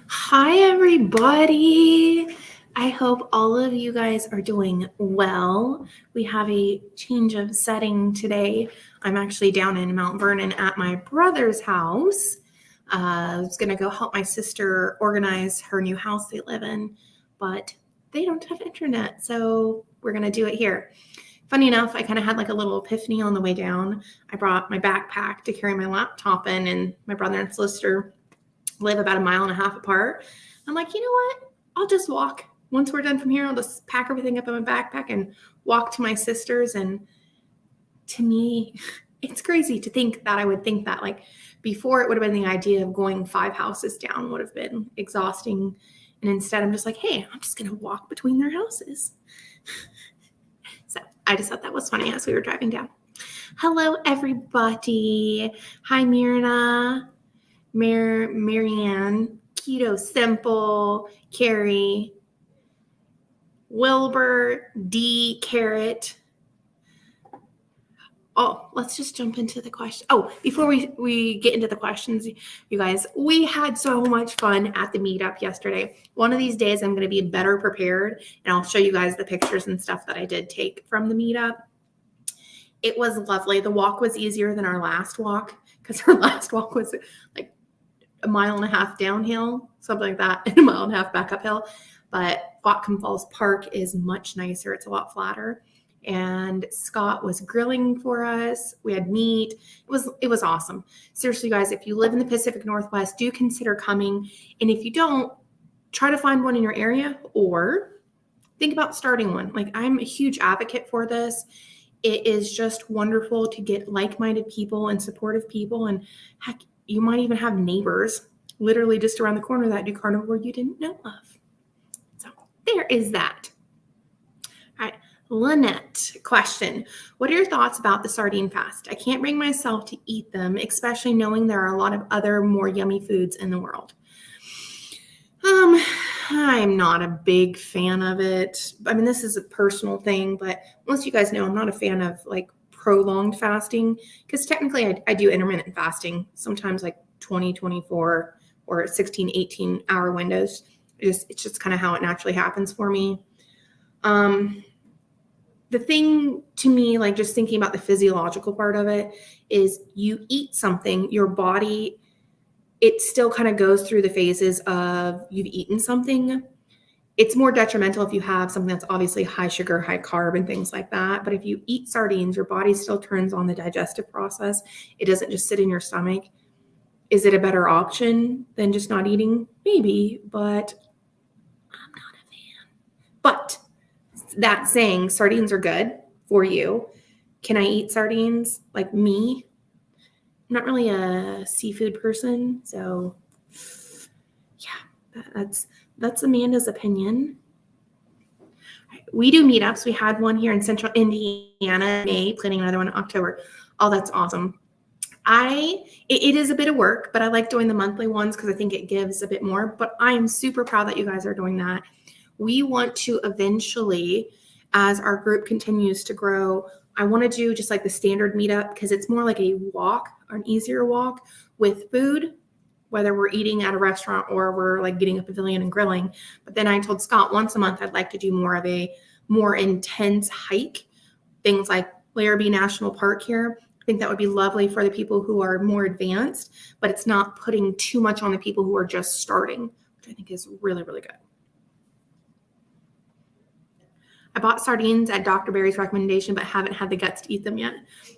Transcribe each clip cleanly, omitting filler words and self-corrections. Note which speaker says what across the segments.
Speaker 1: Hi, everybody. I hope all of you guys are doing well. We have a change of setting today. I'm actually down in Mount Vernon at my brother's house. I was going to go help my sister organize her new house they live in, but they don't have internet, so we're going to do it here. Funny enough, I kind of had like a little epiphany on the way down. I brought my backpack to carry my laptop in, and my brother and sister live about 1.5 miles apart. I'm like, you know what? I'll just walk. Once we're done from here, I'll just pack everything up in my backpack and walk to my sister's. And to me, it's crazy to think that I would think that. Like before, it would have been the idea of going 5 houses down would have been exhausting. And instead, I'm just like, hey, I'm just going to walk between their houses. So I just thought that was funny as we were driving down. Hello, everybody. Hi, Myrna. Marianne, Keto Simple, Carrie, Wilbur, D, Carrot. Oh, let's just jump into the question. Oh, before we get into the questions, you guys, we had so much fun at the meetup yesterday. One of these days, I'm going to be better prepared, and I'll show you guys the pictures and stuff that I did take from the meetup. It was lovely. The walk was easier than our last walk because our last walk was like 1.5 miles downhill, something like that, and 1.5 miles back uphill. But Whatcom Falls Park is much nicer. It's a lot flatter. And Scott was grilling for us. We had meat. It was awesome. Seriously, guys, if you live in the Pacific Northwest, do consider coming. And if you don't, try to find one in your area or think about starting one. Like, I'm a huge advocate for this. It is just wonderful to get like-minded people and supportive people. And heck, you might even have neighbors literally just around the corner that do carnivore you didn't know of. So there is that. All right, Lynette, question. What are your thoughts about the sardine fast? I can't bring myself to eat them, especially knowing there are a lot of other more yummy foods in the world. I'm not a big fan of it. I mean, this is a personal thing, but most of you guys know I'm not a fan of like prolonged fasting because technically I do intermittent fasting, sometimes like 20, 24 or 16, 18 hour windows. It's just kind of how it naturally happens for me. The thing to me, like just thinking about the physiological part of it is you eat something, your body, it still kind of goes through the phases of you've eaten something. It's more detrimental if you have something that's obviously high sugar, high carb, and things like that. But if you eat sardines, your body still turns on the digestive process. It doesn't just sit in your stomach. Is it a better option than just not eating? Maybe, but I'm not a fan. But that saying, sardines are good for you. Can I eat sardines? Like me? I'm not really a seafood person, so yeah, that's Amanda's opinion. We do meetups. We had one here in Central Indiana in May, planning another one in October. Oh, that's awesome. It is a bit of work, but I like doing the monthly ones because I think it gives a bit more. But I am super proud that you guys are doing that. We want to eventually, as our group continues to grow, I want to do just like the standard meetup because it's more like a walk, an easier walk with food, whether we're eating at a restaurant or we're like getting a pavilion and grilling. But then I told Scott once a month I'd like to do more of a more intense hike, things like Larrabee National Park here. I think that would be lovely for the people who are more advanced, but it's not putting too much on the people who are just starting, which I think is really, really good. I bought sardines at Dr. Barry's recommendation, but haven't had the guts to eat them yet.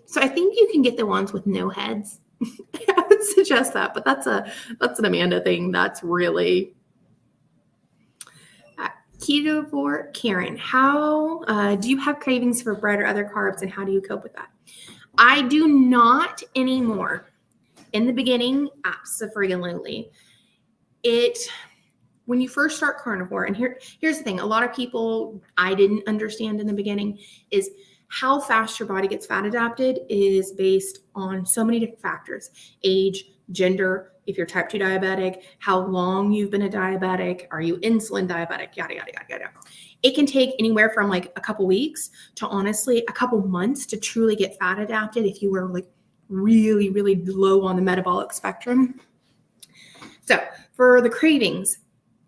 Speaker 1: So I think you can get the ones with no heads. I would suggest that, but that's an Amanda thing. That's really keto for Karen. How do you have cravings for bread or other carbs, and how do you cope with that? I do not anymore. In the beginning, absolutely. When you first start carnivore, and here's the thing, a lot of people I didn't understand in the beginning is how fast your body gets fat adapted is based on so many different factors: age, gender, if you're type 2 diabetic, how long you've been a diabetic, are you insulin diabetic, yada, yada, yada, yada. It can take anywhere from like a couple weeks to honestly a couple months to truly get fat adapted if you were like really, really low on the metabolic spectrum. So For the cravings,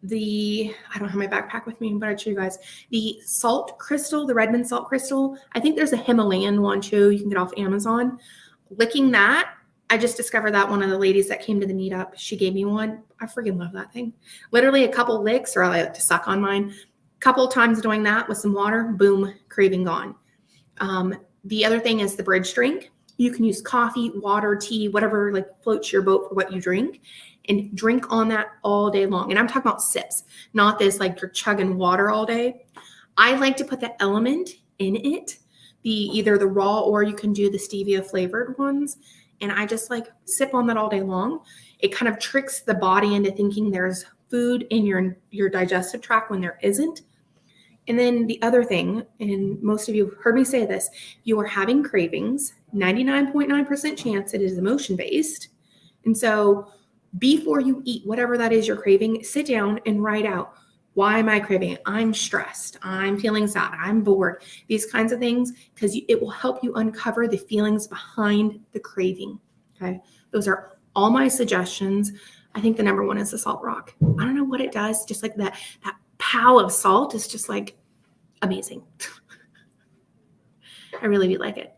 Speaker 1: I don't have my backpack with me, but I'd show you guys the salt crystal, the Redmond salt crystal. I think there's a Himalayan one too. You can get off Amazon. Licking that, I just discovered that one of the ladies that came to the meetup, she gave me one. I freaking love that thing. Literally a couple licks, or I like to suck on mine. Couple times doing that with some water, boom, craving gone. The other thing is the bridge drink. You can use coffee, water, tea, whatever like floats your boat for what you drink, and drink on that all day long. And I'm talking about sips, not this like you're chugging water all day. I like to put the element in it, either the raw or you can do the stevia flavored ones. And I just like sip on that all day long. It kind of tricks the body into thinking there's food in your digestive tract when there isn't. And then the other thing, and most of you have heard me say this, you are having cravings, 99.9% chance it is emotion-based. And so before you eat whatever that is you're craving, sit down and write out, why am I craving it? I'm stressed. I'm feeling sad. I'm bored. These kinds of things, because it will help you uncover the feelings behind the craving. Okay. Those are all my suggestions. I think the number one is the salt rock. I don't know what it does. Just like that pow of salt is just like amazing. I really do like it.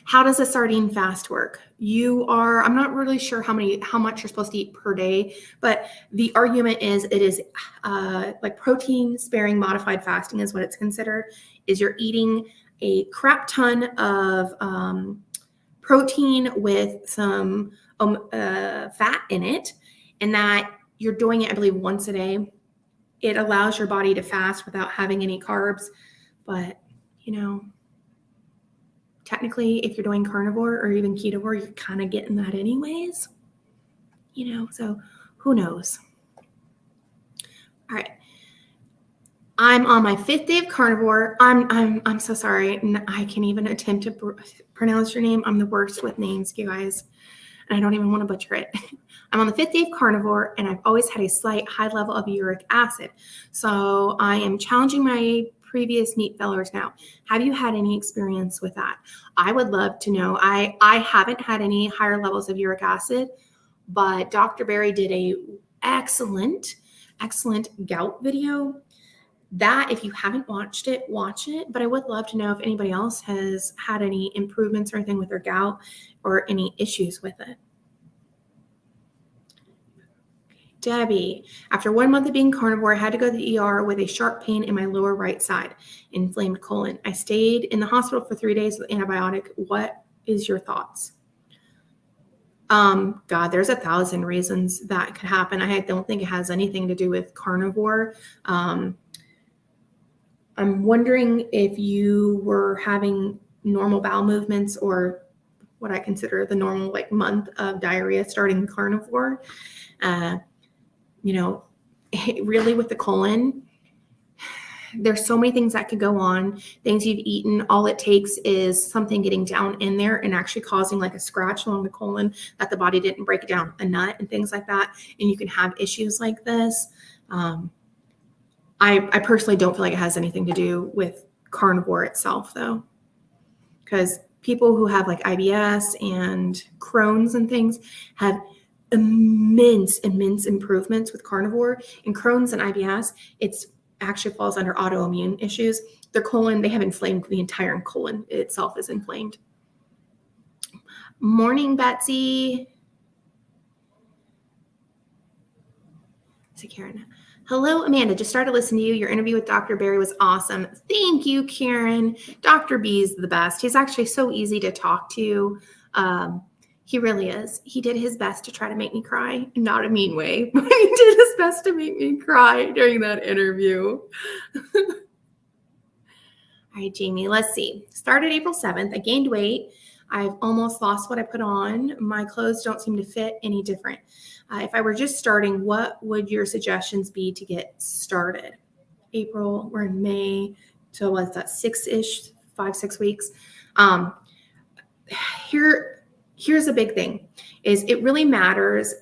Speaker 1: How does a sardine fast work? I'm not really sure how much you're supposed to eat per day, but the argument is it is like protein sparing modified fasting is what it's considered, is you're eating a crap ton of protein with some fat in it, and that you're doing it, I believe, once a day. It allows your body to fast without having any carbs, but technically, if you're doing carnivore or even ketovore, you're kind of getting that anyways, so who knows? All right. I'm on my 5th day of carnivore. I'm so sorry. I can't even attempt to pronounce your name. I'm the worst with names, you guys, and I don't even want to butcher it. I'm on the 5th day of carnivore, and I've always had a slight high level of uric acid. So I am challenging my previous meat fillers now. Have you had any experience with that? I would love to know. I haven't had any higher levels of uric acid, but Dr. Berry did a excellent gout video. That, if you haven't watched it, watch it. But I would love to know if anybody else has had any improvements or anything with their gout or any issues with it. Debbie, after 1 month of being carnivore, I had to go to the ER with a sharp pain in my lower right side, inflamed colon. I stayed in the hospital for 3 days with antibiotic. What is your thoughts? God, there's 1,000 reasons that could happen. I don't think it has anything to do with carnivore. I'm wondering if you were having normal bowel movements or what I consider the normal month of diarrhea starting carnivore. Really with the colon, there's so many things that could go on, things you've eaten. All it takes is something getting down in there and actually causing like a scratch along the colon that the body didn't break down, a nut and things like that. And you can have issues like this. I personally don't feel like it has anything to do with carnivore itself though, because people who have like IBS and Crohn's and things have immense improvements with carnivore. And Crohn's and IBS, it's actually falls under autoimmune issues. Their colon, they have inflamed, the entire colon itself is inflamed. Morning, Betsy. Karen. Hello, Amanda. Just started listening to you. Your interview with Dr. Berry was awesome. Thank you, Karen. Dr. B is the best. He's actually so easy to talk to. He really is. He did his best to try to make me cry, not a mean way, but he did his best to make me cry during that interview. All right, Jamie, let's see. Started April 7th. I gained weight. I've almost lost what I put on. My clothes don't seem to fit any different. If I were just starting, what would your suggestions be to get started? April, we're in May. So what's that, 5-6 weeks? Here's a big thing is it really matters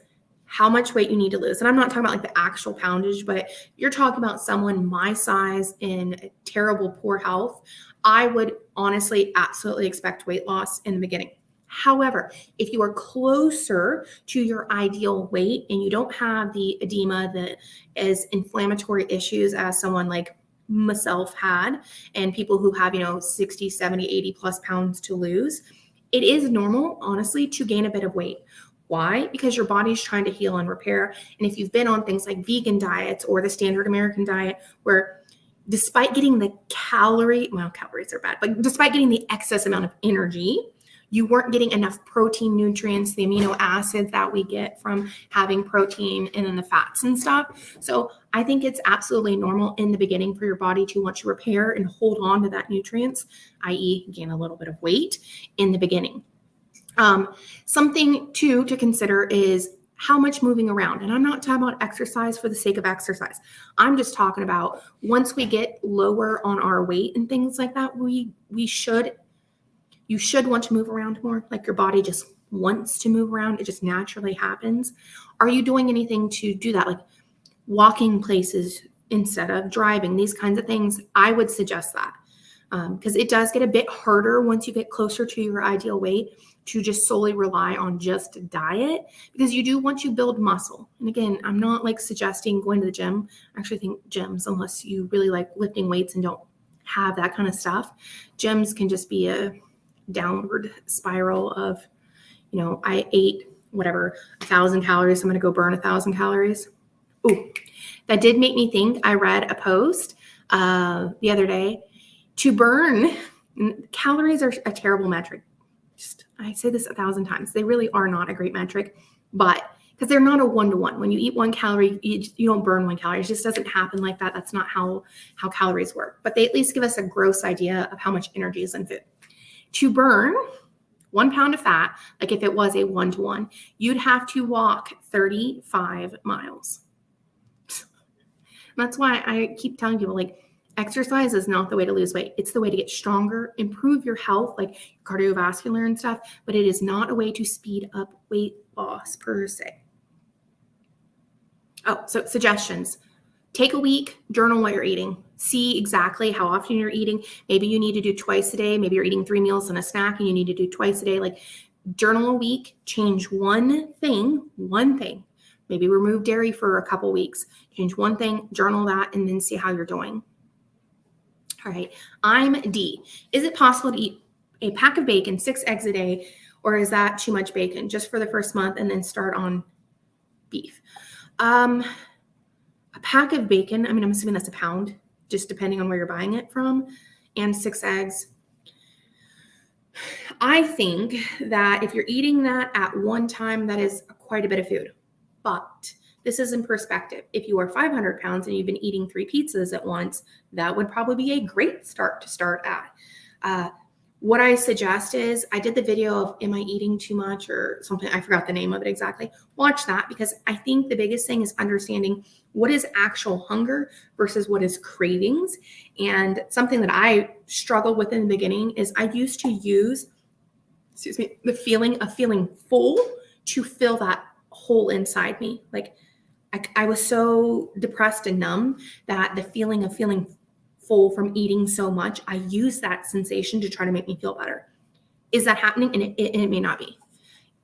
Speaker 1: how much weight you need to lose. And I'm not talking about like the actual poundage, but you're talking about someone my size in terrible, poor health. I would honestly absolutely expect weight loss in the beginning. However, if you are closer to your ideal weight and you don't have the edema that is inflammatory issues as someone like myself had, and people who have, 60, 70, 80 plus pounds to lose, it is normal, honestly, to gain a bit of weight. Why? Because your body's trying to heal and repair. And if you've been on things like vegan diets or the standard American diet, where despite getting the calories are bad, but despite getting the excess amount of energy, you weren't getting enough protein, nutrients, the amino acids that we get from having protein, and then the fats and stuff. So I think it's absolutely normal in the beginning for your body to want to repair and hold on to that nutrients, i.e. gain a little bit of weight in the beginning. Something too to consider is how much moving around. And I'm not talking about exercise for the sake of exercise. I'm just talking about once we get lower on our weight and things like that, you should want to move around more. Like your body just wants to move around. It just naturally happens. Are you doing anything to do that? Like walking places instead of driving, these kinds of things. I would suggest that because it does get a bit harder once you get closer to your ideal weight to just solely rely on just diet, because you do want to build muscle. And again, I'm not like suggesting going to the gym. I actually think gyms, unless you really like lifting weights and don't have that kind of stuff, gyms can just be a downward spiral of, I ate 1,000 calories. I'm going to go burn 1,000 calories. Ooh, that did make me think. I read a post the other day. To burn calories are a terrible metric. I say this 1,000 times. They really are not a great metric, but because they're not a 1-to-1. When you eat 1 calorie, you don't burn 1 calorie. It just doesn't happen like that. That's not how calories work. But they at least give us a gross idea of how much energy is in food. To burn 1 pound of fat, like if it was a 1-to-1, you'd have to walk 35 miles. That's why I keep telling people, like, exercise is not the way to lose weight. It's the way to get stronger, improve your health, like cardiovascular and stuff, but it is not a way to speed up weight loss per se. Oh, so suggestions. Take a week, journal what you're eating. See exactly how often you're eating. Maybe you need to do twice a day. Maybe you're eating 3 meals and a snack and you need to do twice a day. Like, journal a week, change one thing. Maybe remove dairy for a couple weeks. Change one thing, journal that, and then see how you're doing. All right, I'm D. Is it possible to eat a pack of bacon, 6 eggs a day, or is that too much bacon just for the first month and then start on beef? A pack of bacon, I'm assuming that's a pound, just depending on where you're buying it from, and 6 eggs. I think that if you're eating that at one time, that is quite a bit of food. But this is in perspective. If you are 500 pounds and you've been eating 3 pizzas at once, that would probably be a great start to start at. What I suggest is, I did the video of am I eating too much or something. I forgot the name of it exactly. Watch that, because I think the biggest thing is understanding what is actual hunger versus what is cravings. And something that I struggled with in the beginning is I used to use, the feeling of feeling full to fill that hole inside me. Like I was so depressed and numb that the feeling of feeling full from eating so much, I use that sensation to try to make me feel better. Is that happening? And it may not be.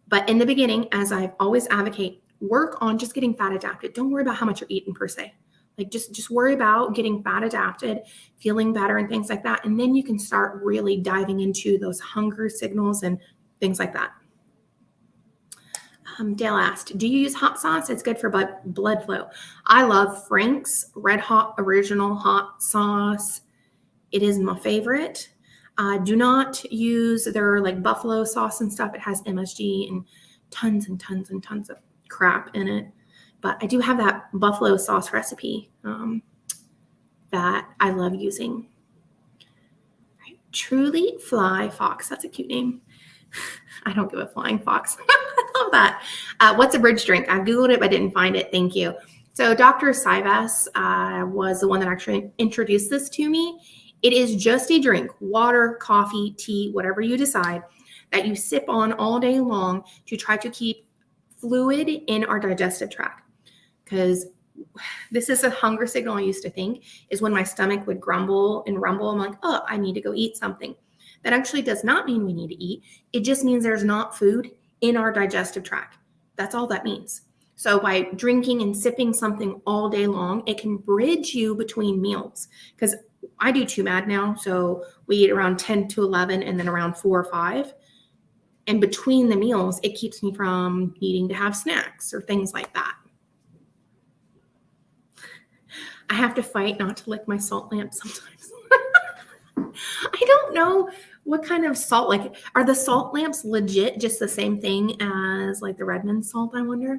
Speaker 1: But in the beginning, as I always advocate, work on just getting fat adapted. Don't worry about how much you're eating per se. Like just worry about getting fat adapted, feeling better and things like that. And then you can start really diving into those hunger signals and things like that. Dale asked, do you use hot sauce? It's good for blood flow. I love Frank's Red Hot Original Hot Sauce. It is my favorite. Do not use their like buffalo sauce and stuff. It has MSG and tons and tons and tons of crap in it. But I do have that buffalo sauce recipe that I love using. Right. Truly Fly Fox. That's a cute name. I don't give a flying fox. I love that. What's a bridge drink? I Googled it, but I didn't find it. Thank you. So Dr. Sivas was the one that actually introduced this to me. It is just a drink, water, coffee, tea, whatever you decide, that you sip on all day long to try to keep fluid in our digestive tract. Because this is a hunger signal I used to think is when my stomach would grumble and rumble. I'm like, oh, I need to go eat something. That actually does not mean we need to eat. It just means there's not food in our digestive tract. That's all that means. So by drinking and sipping something all day long, it can bridge you between meals. Because I do 2 MAD now, so we eat around 10 to 11 and then around 4 or 5. And between the meals, it keeps me from needing to have snacks or things like that. I have to fight not to lick my salt lamp sometimes. I don't know what kind of salt, like, are the salt lamps legit just the same thing as like the Redmond salt, I wonder?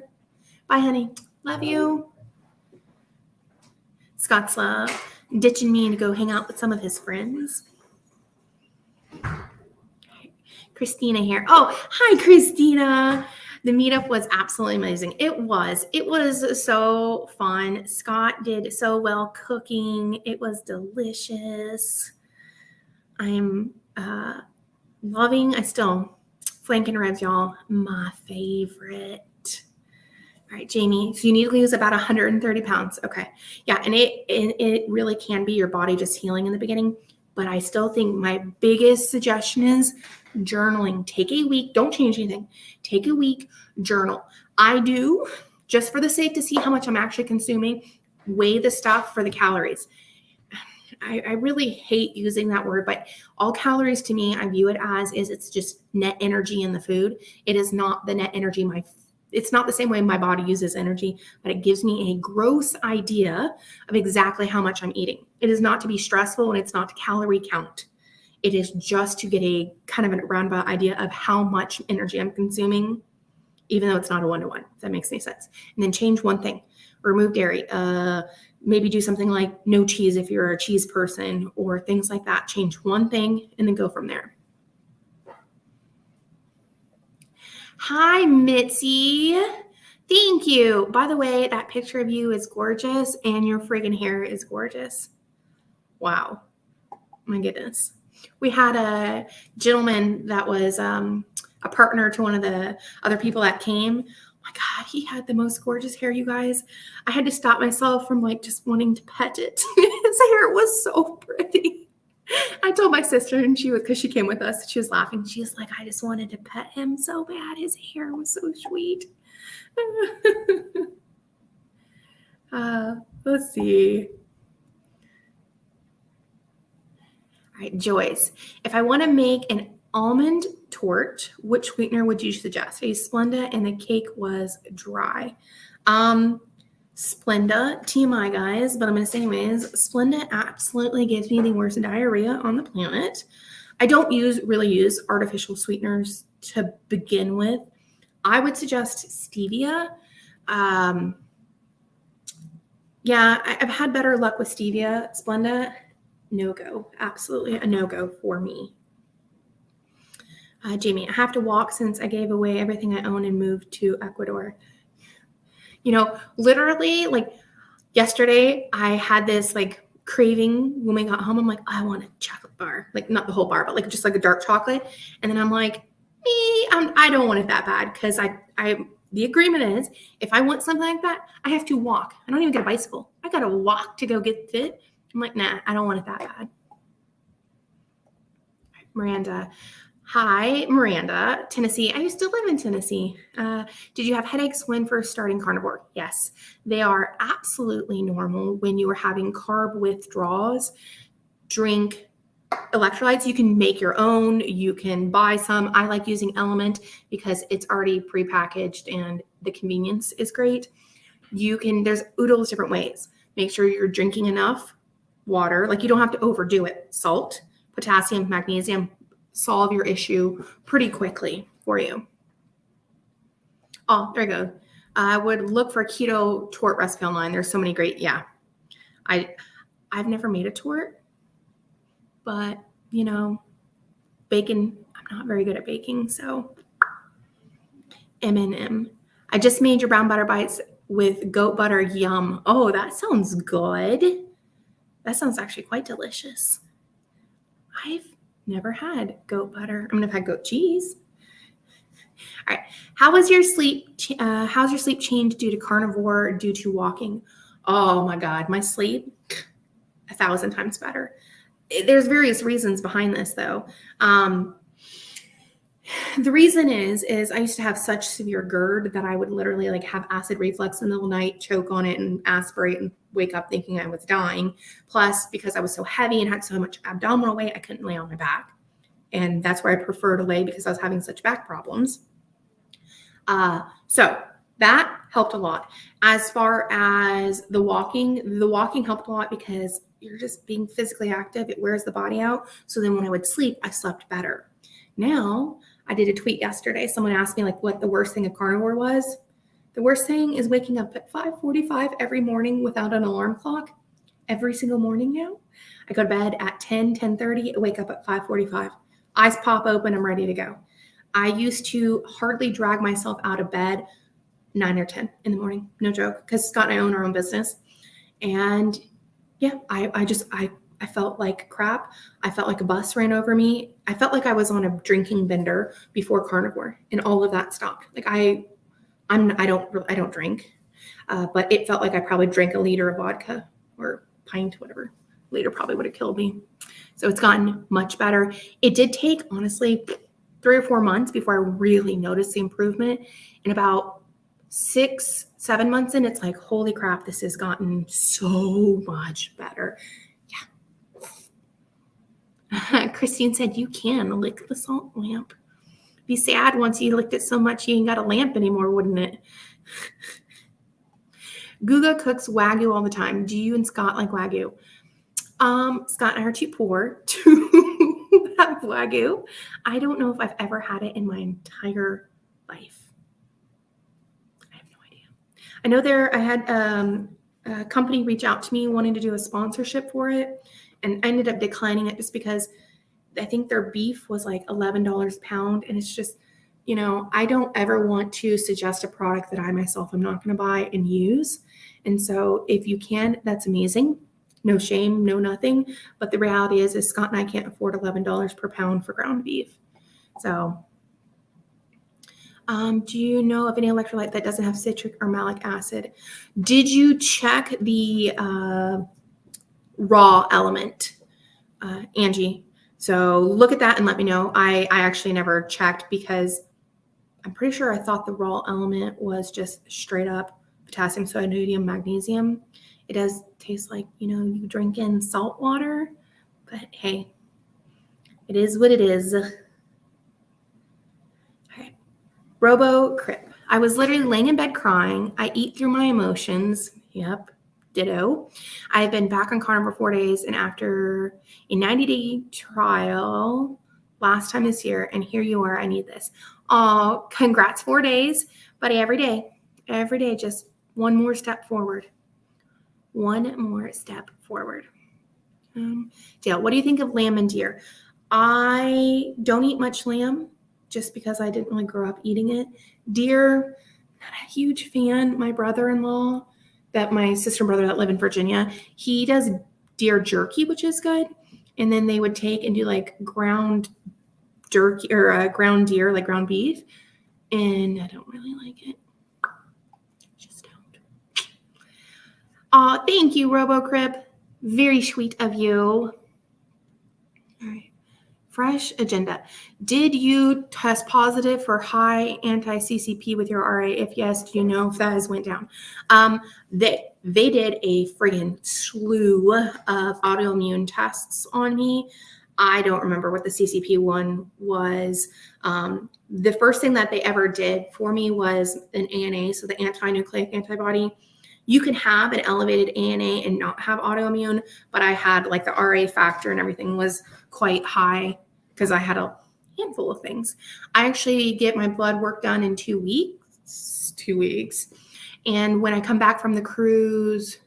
Speaker 1: Bye, honey. Love you. Scott's ditching me to go hang out with some of his friends. Christina here. Oh, hi, Christina. The meetup was absolutely amazing. It was so fun. Scott did so well cooking. It was delicious. I'm loving, flank and ribs, y'all, my favorite. All right, Jamie, so you need to lose about 130 pounds. Okay. Yeah, and it really can be your body just healing in the beginning. But I still think my biggest suggestion is journaling. Take a week. Don't change anything. Take a week, journal. I do, just for the sake to see how much I'm actually consuming, weigh the stuff for the calories. I really hate using that word, but all calories to me, I view it as it's just net energy in the food. It is not the net energy it's not the same way my body uses energy, but it gives me a gross idea of exactly how much I'm eating. It is not to be stressful and it's not to calorie count. It is just to get a kind of a roundabout idea of how much energy I'm consuming, even though it's not a 1-to-1, if that makes any sense. And then change one thing, remove dairy, maybe do something like no cheese if you're a cheese person or things like that. Change one thing and then go from there. Hi, Mitzi. Thank you. By the way, that picture of you is gorgeous and your friggin' hair is gorgeous. Wow. My goodness. We had a gentleman that was a partner to one of the other people that came. Oh my God, he had the most gorgeous hair, you guys. I had to stop myself from like just wanting to pet it. His hair was so pretty. I told my sister, and because she came with us, she was laughing. She was like, I just wanted to pet him so bad. His hair was so sweet. Let's see. All right, Joyce. If I want to make an almond torte, which sweetener would you suggest? I used Splenda and the cake was dry. Splenda, TMI guys, but I'm going to say anyways, Splenda absolutely gives me the worst diarrhea on the planet. I don't really use artificial sweeteners to begin with. I would suggest stevia. Yeah, I've had better luck with stevia. Splenda, no-go. Absolutely a no-go for me. Jamie, I have to walk since I gave away everything I own and moved to Ecuador. You know, literally, like yesterday, I had this like craving when we got home. I'm like, I want a chocolate bar, like not the whole bar, but like just like a dark chocolate. And then I'm like, I don't want it that bad because the agreement is if I want something like that, I have to walk. I don't even get a bicycle. I got to walk to go get fit. I'm like, nah, I don't want it that bad. Miranda. Hi, Miranda, Tennessee. I used to live in Tennessee. Did you have headaches when first starting carnivore? Yes, they are absolutely normal when you are having carb withdrawals. Drink electrolytes. You can make your own. You can buy some. I like using LMNT because it's already prepackaged and the convenience is great. There's oodles different ways. Make sure you're drinking enough water. Like you don't have to overdo it. Salt, potassium, magnesium, solve your issue pretty quickly for you. Oh, there you go. I would look for a keto torte recipe online. There's so many great, yeah. I've never made a torte, but you know, bacon, I'm not very good at baking, so M&M. I just made your brown butter bites with goat butter, yum. Oh, that sounds good. That sounds actually quite delicious. I've never had goat butter. I mean, I've had goat cheese. All right. How's your sleep changed due to carnivore, due to walking? Oh my God, my sleep, 1,000 times better. there's various reasons behind this though. The reason is I used to have such severe GERD that I would literally like have acid reflux in the middle of the night, choke on it and aspirate and wake up thinking I was dying. Plus, because I was so heavy and had so much abdominal weight, I couldn't lay on my back. And that's where I prefer to lay because I was having such back problems. So that helped a lot. As far as the walking helped a lot because you're just being physically active. It wears the body out. So then when I would sleep, I slept better. Now, I did a tweet yesterday. Someone asked me like what the worst thing of carnivore was. The worst thing is waking up at 5:45 every morning without an alarm clock. Every single morning now. I go to bed at 10:30, I wake up at 5:45. Eyes pop open, I'm ready to go. I used to hardly drag myself out of bed 9 or 10 in the morning. No joke, because Scott and I own our own business. And yeah, I felt like crap. I felt like a bus ran over me. I felt like I was on a drinking bender before carnivore, and all of that stopped. Like I don't drink, but it felt like I probably drank a liter of vodka or pint, whatever. Liter probably would have killed me. So it's gotten much better. It did take honestly 3 or 4 months before I really noticed the improvement. And about 6, 7 months in, it's like, holy crap, this has gotten so much better. Christine said, you can lick the salt lamp. Be sad once you licked it so much you ain't got a lamp anymore, wouldn't it? Guga cooks Wagyu all the time. Do you and Scott like Wagyu? Scott and I are too poor to have Wagyu. I don't know if I've ever had it in my entire life. I have no idea. I know I had a company reach out to me wanting to do a sponsorship for it. And I ended up declining it just because I think their beef was like $11 a pound. And it's just, I don't ever want to suggest a product that I myself am not going to buy and use. And so if you can, that's amazing. No shame, no nothing. But the reality is Scott and I can't afford $11 per pound for ground beef. So do you know of any electrolyte that doesn't have citric or malic acid? Did you check the raw element, Angie? So look at that and let me know. I actually never checked because I'm pretty sure I thought the raw element was just straight up potassium, sodium, magnesium. It does taste like, you drink in salt water, but hey, it is what it is. All right. Robo Crip. I was literally laying in bed crying. I eat through my emotions. Yep. Ditto. I've been back on carnivore 4 days, and after a 90-day trial last time this year, and here you are, I need this. Oh, congrats, 4 days, buddy. Every day, just one more step forward. One more step forward. Dale, what do you think of lamb and deer? I don't eat much lamb just because I didn't really grow up eating it. Deer, not a huge fan. My brother-in-law, my sister and brother that live in Virginia, he does deer jerky, which is good. And then they would take and do like ground jerky or ground deer, like ground beef. And I don't really like it. Just don't. Thank you, RoboCrip. Very sweet of you. All right. Fresh agenda. Did you test positive for high anti-CCP with your RA? If yes, do you know if that has went down? They did a friggin' slew of autoimmune tests on me. I don't remember what the CCP one was. The first thing that they ever did for me was an ANA, so the anti-nucleic antibody. You can have an elevated ANA and not have autoimmune, but I had like the RA factor and everything was quite high because I had a handful of things. I actually get my blood work done in 2 weeks. 2 weeks. And when I come back from the cruise,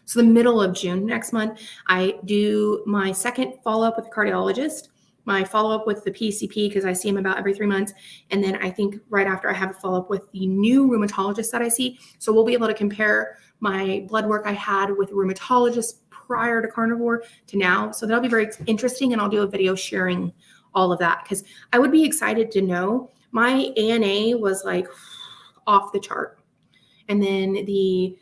Speaker 1: so the middle of June next month, I do my second follow-up with the cardiologist, my follow-up with the PCP because I see him about every 3 months. And then I think right after I have a follow-up with the new rheumatologist that I see. So we'll be able to compare my blood work I had with a rheumatologist prior to carnivore to now. So that'll be very interesting. And I'll do a video sharing all of that because I would be excited to know my ANA was like off the chart. And then the,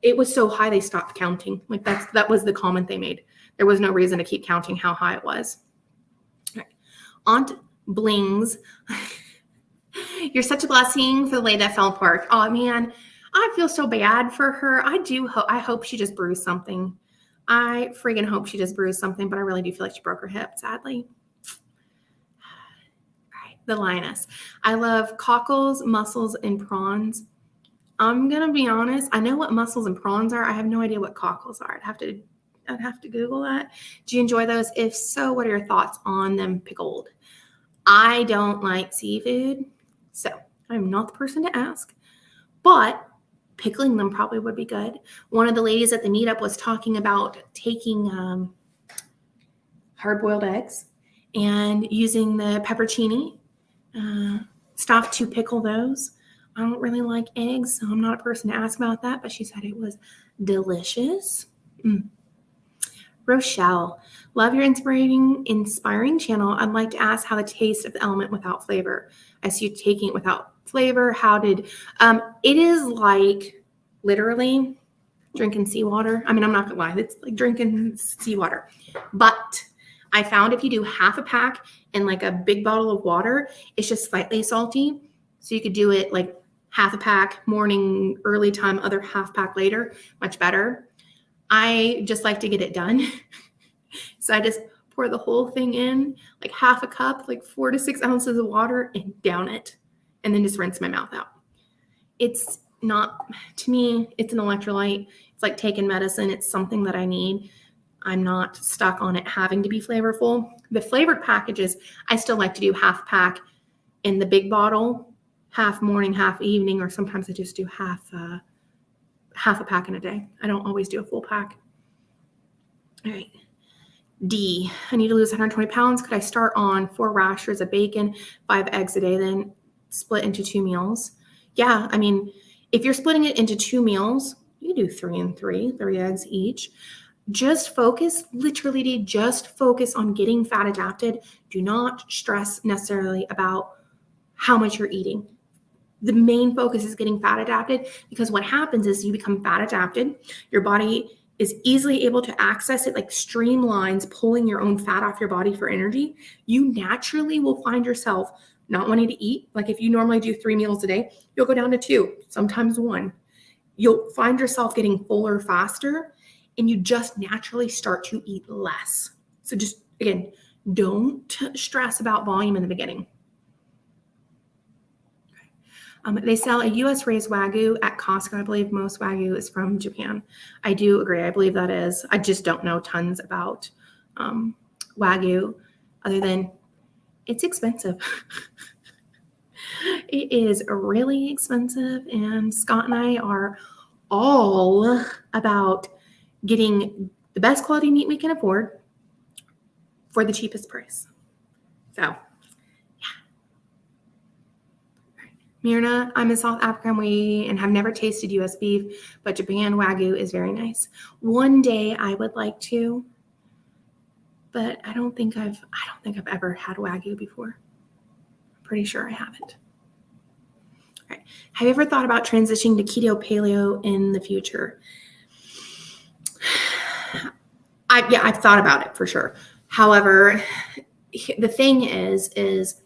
Speaker 1: it was so high, they stopped counting. Like that was the comment they made. There was no reason to keep counting how high it was. All right. Aunt Blings. You're such a blessing for the lady that fell apart. Oh, man. I feel so bad for her. I hope she just bruised something. I friggin' hope she just bruised something, but I really do feel like she broke her hip, sadly. All right, the lioness. I love cockles, mussels, and prawns. I'm gonna be honest. I know what mussels and prawns are. I have no idea what cockles are. I'd have to Google that. Do you enjoy those? If so, what are your thoughts on them pickled? I don't like seafood, so I'm not the person to ask. But pickling them probably would be good. One of the ladies at the meetup was talking about taking hard-boiled eggs and using the peppercini stuff to pickle those. I don't really like eggs, so I'm not a person to ask about that, but she said it was delicious. Rochelle, love your inspiring channel. I'd like to ask how the taste of the element without flavor. I see you taking it without flavor. How did it is like literally drinking seawater. I mean, I'm not gonna lie, it's like drinking seawater. But I found if you do half a pack in like a big bottle of water, it's just slightly salty. So you could do it like half a pack morning, early time, other half pack later, much better. I just like to get it done. So I just pour the whole thing in, like half a cup, like 4 to 6 ounces of water, and down it, and then just rinse my mouth out. It's not, to me, it's an electrolyte. It's like taking medicine. It's something that I need. I'm not stuck on it having to be flavorful. The flavored packages, I still like to do half pack in the big bottle, half morning, half evening, or sometimes I just do half a pack in a day. I don't always do a full pack. All right. D, I need to lose 120 pounds. Could I start on 4 rashers of bacon, 5 eggs a day, then split into 2 meals? Yeah, I mean, if you're splitting it into 2 meals, you can do 3 and 3 eggs each. Just focus, literally just focus on getting fat adapted. Do not stress necessarily about how much you're eating. The main focus is getting fat adapted, because what happens is you become fat adapted. Your body is easily able to access it, like streamlines pulling your own fat off your body for energy. You naturally will find yourself not wanting to eat. Like if you normally do 3 meals a day, you'll go down to 2, sometimes 1. You'll find yourself getting fuller faster, and you just naturally start to eat less. So just, again, don't stress about volume in the beginning. They sell a U.S. raised Wagyu at Costco. I believe most Wagyu is from Japan. I do agree. I believe that is. I just don't know tons about Wagyu other than it's expensive. It is really expensive, and Scott and I are all about getting the best quality meat we can afford for the cheapest price. So Myrna, I'm in South Africa and have never tasted U.S. beef, but Japan Wagyu is very nice. One day I would like to, but I don't think I've ever had Wagyu before. I'm pretty sure I haven't. All right. Have you ever thought about transitioning to keto paleo in the future? I've thought about it for sure. However, the thing is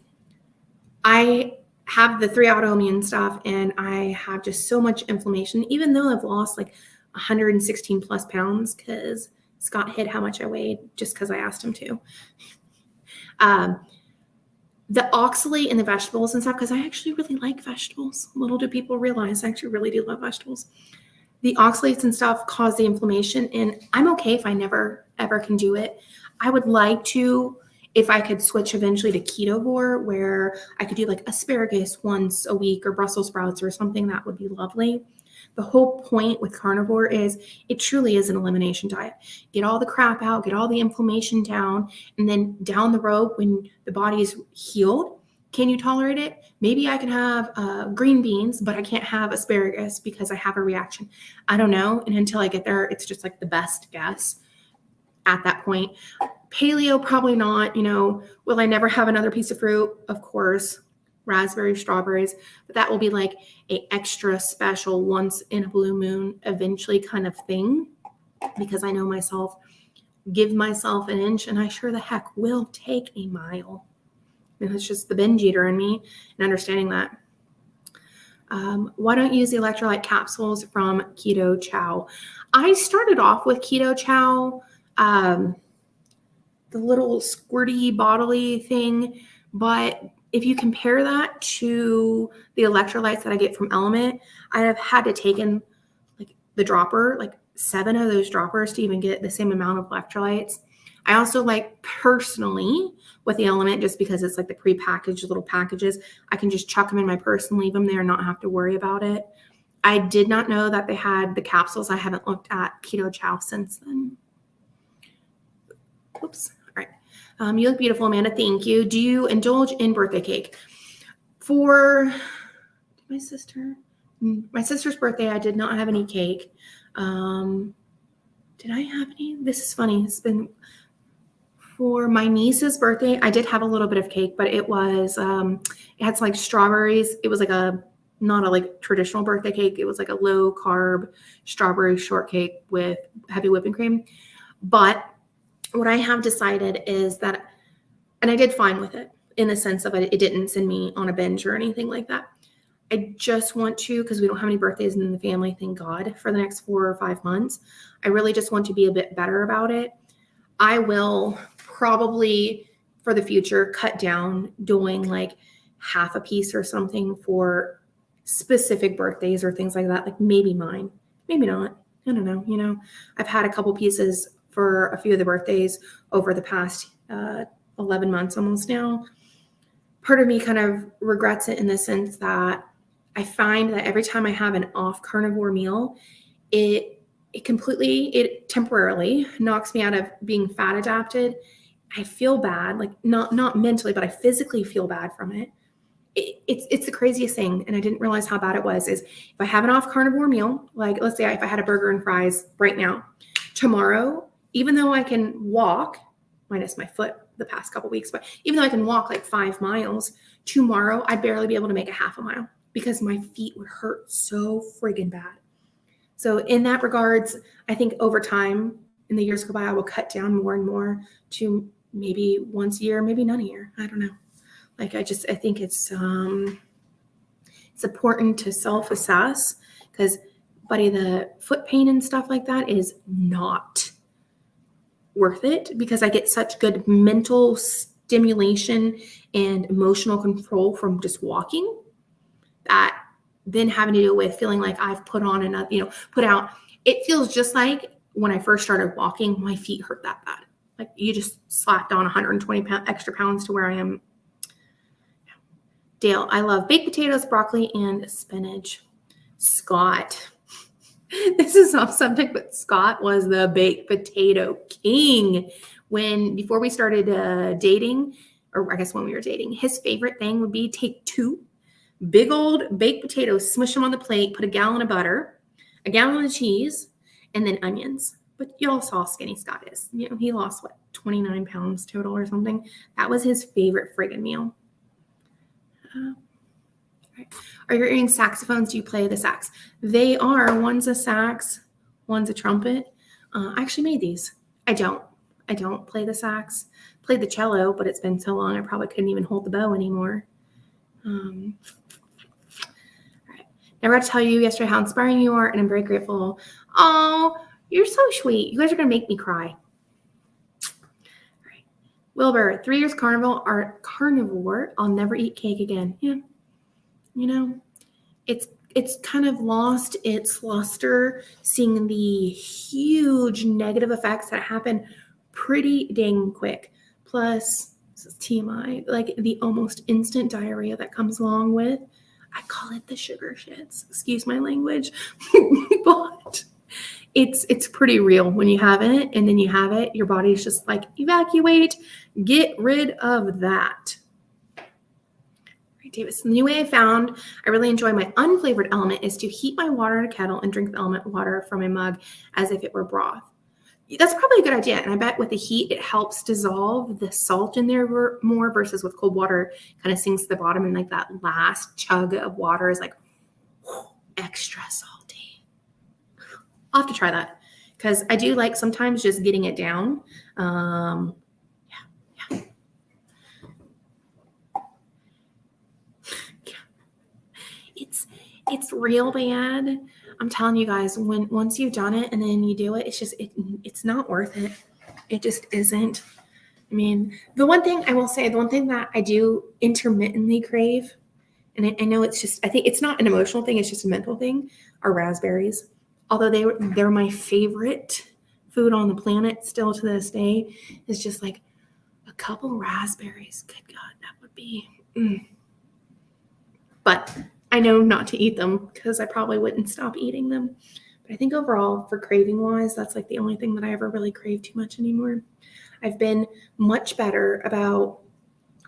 Speaker 1: I have the 3 autoimmune stuff, and I have just so much inflammation, even though I've lost like 116 plus pounds because Scott hid how much I weighed just because I asked him to. The oxalate in the vegetables and stuff, because I actually really like vegetables. Little do people realize I actually really do love vegetables. The oxalates and stuff cause the inflammation, and I'm okay if I never, ever can do it. I would like to, if I could switch eventually to ketovore, where I could do like asparagus once a week or Brussels sprouts or something, that would be lovely. The whole point with carnivore is it truly is an elimination diet. Get all the crap out, get all the inflammation down, and then down the road when the body is healed, can you tolerate it? Maybe I can have green beans, but I can't have asparagus because I have a reaction. I don't know. And until I get there, it's just like the best guess at that point. Paleo, probably not. Will I never have another piece of fruit? Of course. Raspberries, strawberries, but that will be like a extra special once in a blue moon eventually kind of thing, because I know myself, give myself an inch, and I sure the heck will take a mile. And it's just the binge eater in me and understanding that. Why don't you use the electrolyte capsules from Keto Chow? I started off with Keto Chow, the little squirty, bottly thing. But if you compare that to the electrolytes that I get from LMNT, I have had to take in like the dropper, like 7 of those droppers to even get the same amount of electrolytes. I also like personally with the LMNT, just because it's like the prepackaged little packages, I can just chuck them in my purse and leave them there and not have to worry about it. I did not know that they had the capsules. I haven't looked at Keto Chow since then. Oops. All right. You look beautiful, Amanda. Thank you. Do you indulge in birthday cake? For my sister's birthday, I did not have any cake. Did I have any? This is funny. It's been for my niece's birthday. I did have a little bit of cake, but it was, it had some like strawberries. It was like not a like traditional birthday cake. It was like a low carb strawberry shortcake with heavy whipping cream. But what I have decided is that, and I did fine with it in the sense of it didn't send me on a binge or anything like that. I just want to, because we don't have any birthdays in the family, thank God, for the next 4 or 5 months. I really just want to be a bit better about it. I will probably, for the future, cut down doing like half a piece or something for specific birthdays or things like that. Like maybe mine, maybe not. I don't know. You know, I've had a couple pieces for a few of the birthdays over the past 11 months almost now. Part of me kind of regrets it in the sense that I find that every time I have an off carnivore meal, it temporarily knocks me out of being fat adapted. I feel bad, like not mentally, but I physically feel bad from it. It's the craziest thing, and I didn't realize how bad it was, is if I have an off carnivore meal, like let's say if I had a burger and fries right now, tomorrow, even though I can walk, minus my foot the past couple weeks, but even though I can walk like 5 miles, tomorrow I'd barely be able to make a half a mile because my feet would hurt so friggin' bad. So in that regards, I think over time, in the years go by, I will cut down more and more to maybe once a year, maybe none a year. I don't know. Like I think it's important to self-assess, because buddy, the foot pain and stuff like that is not worth it, because I get such good mental stimulation and emotional control from just walking that then having to deal with feeling like I've put on enough, put out. It feels just like when I first started walking, my feet hurt that bad. Like you just slapped on 120 extra pounds to where I am. Dale, I love baked potatoes, broccoli, and spinach. Scott, this is off subject, but Scott was the baked potato king before we started dating, or I guess when we were dating. His favorite thing would be take 2 big old baked potatoes, smush them on the plate, put a gallon of butter, a gallon of cheese, and then onions. But y'all saw how skinny Scott is. He lost 29 pounds total or something. That was his favorite friggin' meal. Right. Are your earrings saxophones? Do you play the sax? They are. One's a sax, one's a trumpet. I actually made these. I don't play the sax. Played the cello, but it's been so long I probably couldn't even hold the bow anymore. All right. Now I got to tell you yesterday how inspiring you are, and I'm very grateful. Oh, you're so sweet. You guys are gonna make me cry. All right. Wilbur, 3 years carnivore. I'll never eat cake again. Yeah. It's kind of lost its luster, seeing the huge negative effects that happen pretty dang quick. Plus, this is TMI, like the almost instant diarrhea that comes along with, I call it the sugar shits. Excuse my language, but it's pretty real when you have it, and then you have it, your body's just like, evacuate, get rid of that. Davis. The new way I found I really enjoy my unflavored LMNT is to heat my water in a kettle and drink the LMNT water from a mug as if it were broth. That's probably a good idea. And I bet with the heat, it helps dissolve the salt in there more, versus with cold water, kind of sinks to the bottom, and like that last chug of water is like extra salty. I'll have to try that, because I do like sometimes just getting it down. Yeah. It's real bad. I'm telling you guys, once you've done it and then you do it, it's not worth it. It just isn't. I mean, the one thing I will say, the one thing that I do intermittently crave, and I know I think it's not an emotional thing, it's just a mental thing, are raspberries. Although they're my favorite food on the planet still to this day, is just like a couple raspberries. Good God, that would be. But I know not to eat them because I probably wouldn't stop eating them. But I think overall, for craving wise, that's like the only thing that I ever really crave too much anymore. I've been much better about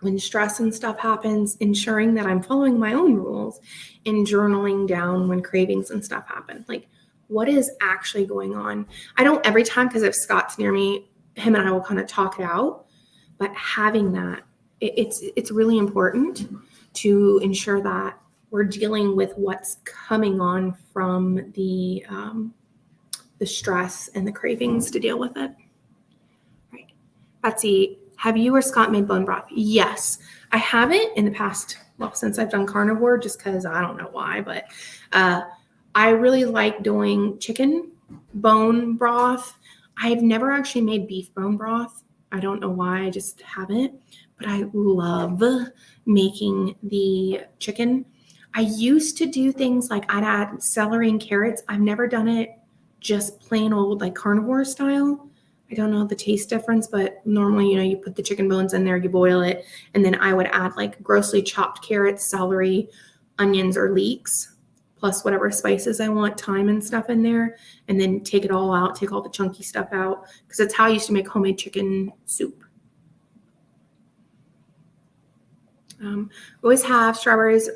Speaker 1: when stress and stuff happens, ensuring that I'm following my own rules and journaling down when cravings and stuff happen. Like, what is actually going on? I don't every time, because if Scott's near me, him and I will kind of talk it out. But having that, it's really important to ensure that we're dealing with what's coming on from the stress and the cravings to deal with it. Right. Betsy, have you or Scott made bone broth? Yes. I haven't in the past, since I've done carnivore, just because I don't know why, but I really like doing chicken bone broth. I've never actually made beef bone broth. I don't know why, I just haven't, but I love making the chicken. I used to do things like I'd add celery and carrots. I've never done it just plain old like carnivore style. I don't know the taste difference, but normally, you put the chicken bones in there, you boil it, and then I would add like grossly chopped carrots, celery, onions, or leeks, plus whatever spices I want, thyme and stuff in there, and then take it all out, take all the chunky stuff out, because that's how I used to make homemade chicken soup. Always have raspberries,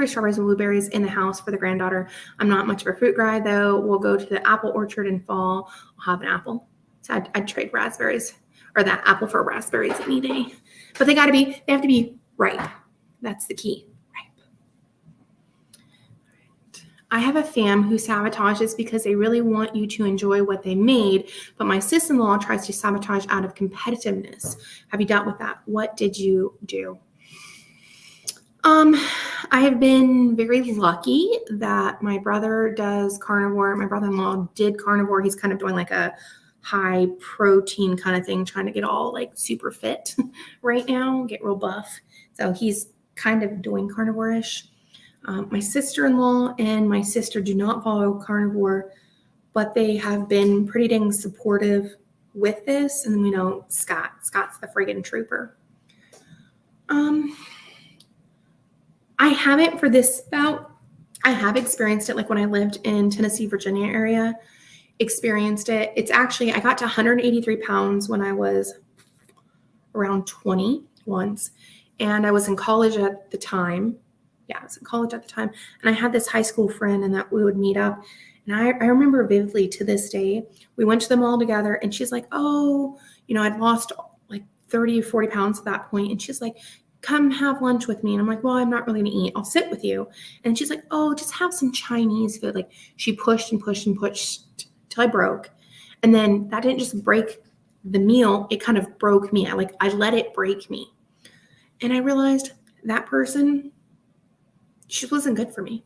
Speaker 1: strawberries, and blueberries in the house for the granddaughter. I'm not much of a fruit guy, though. We'll go to the apple orchard in fall. I'll have an apple. So I'd trade raspberries or that apple for raspberries any day. But they have to be ripe. That's the key. Ripe. Right. I have a fam who sabotages because they really want you to enjoy what they made, but my sister-in-law tries to sabotage out of competitiveness. Have you dealt with that? What did you do? I have been very lucky that my brother does carnivore. My brother-in-law did carnivore. He's kind of doing like a high protein kind of thing, trying to get all like super fit right now, get real buff. So he's kind of doing carnivore-ish. My sister-in-law and my sister do not follow carnivore, but they have been pretty dang supportive with this. And then we know Scott's the friggin' trooper. I haven't for this bout. I have experienced it like when I lived in Tennessee, Virginia area, experienced it. It's actually, I got to 183 pounds when I was around 20 once. And I was in college at the time. Yeah, I was in college at the time. And I had this high school friend and that we would meet up. And I remember vividly to this day, we went to the mall together and she's like, oh, I'd lost like 30 or 40 pounds at that point. And she's like, come have lunch with me. And I'm like, well, I'm not really going to eat. I'll sit with you. And she's like, oh, just have some Chinese food. Like she pushed and pushed and pushed till I broke. And then that didn't just break the meal. It kind of broke me. I let it break me. And I realized that person, she wasn't good for me.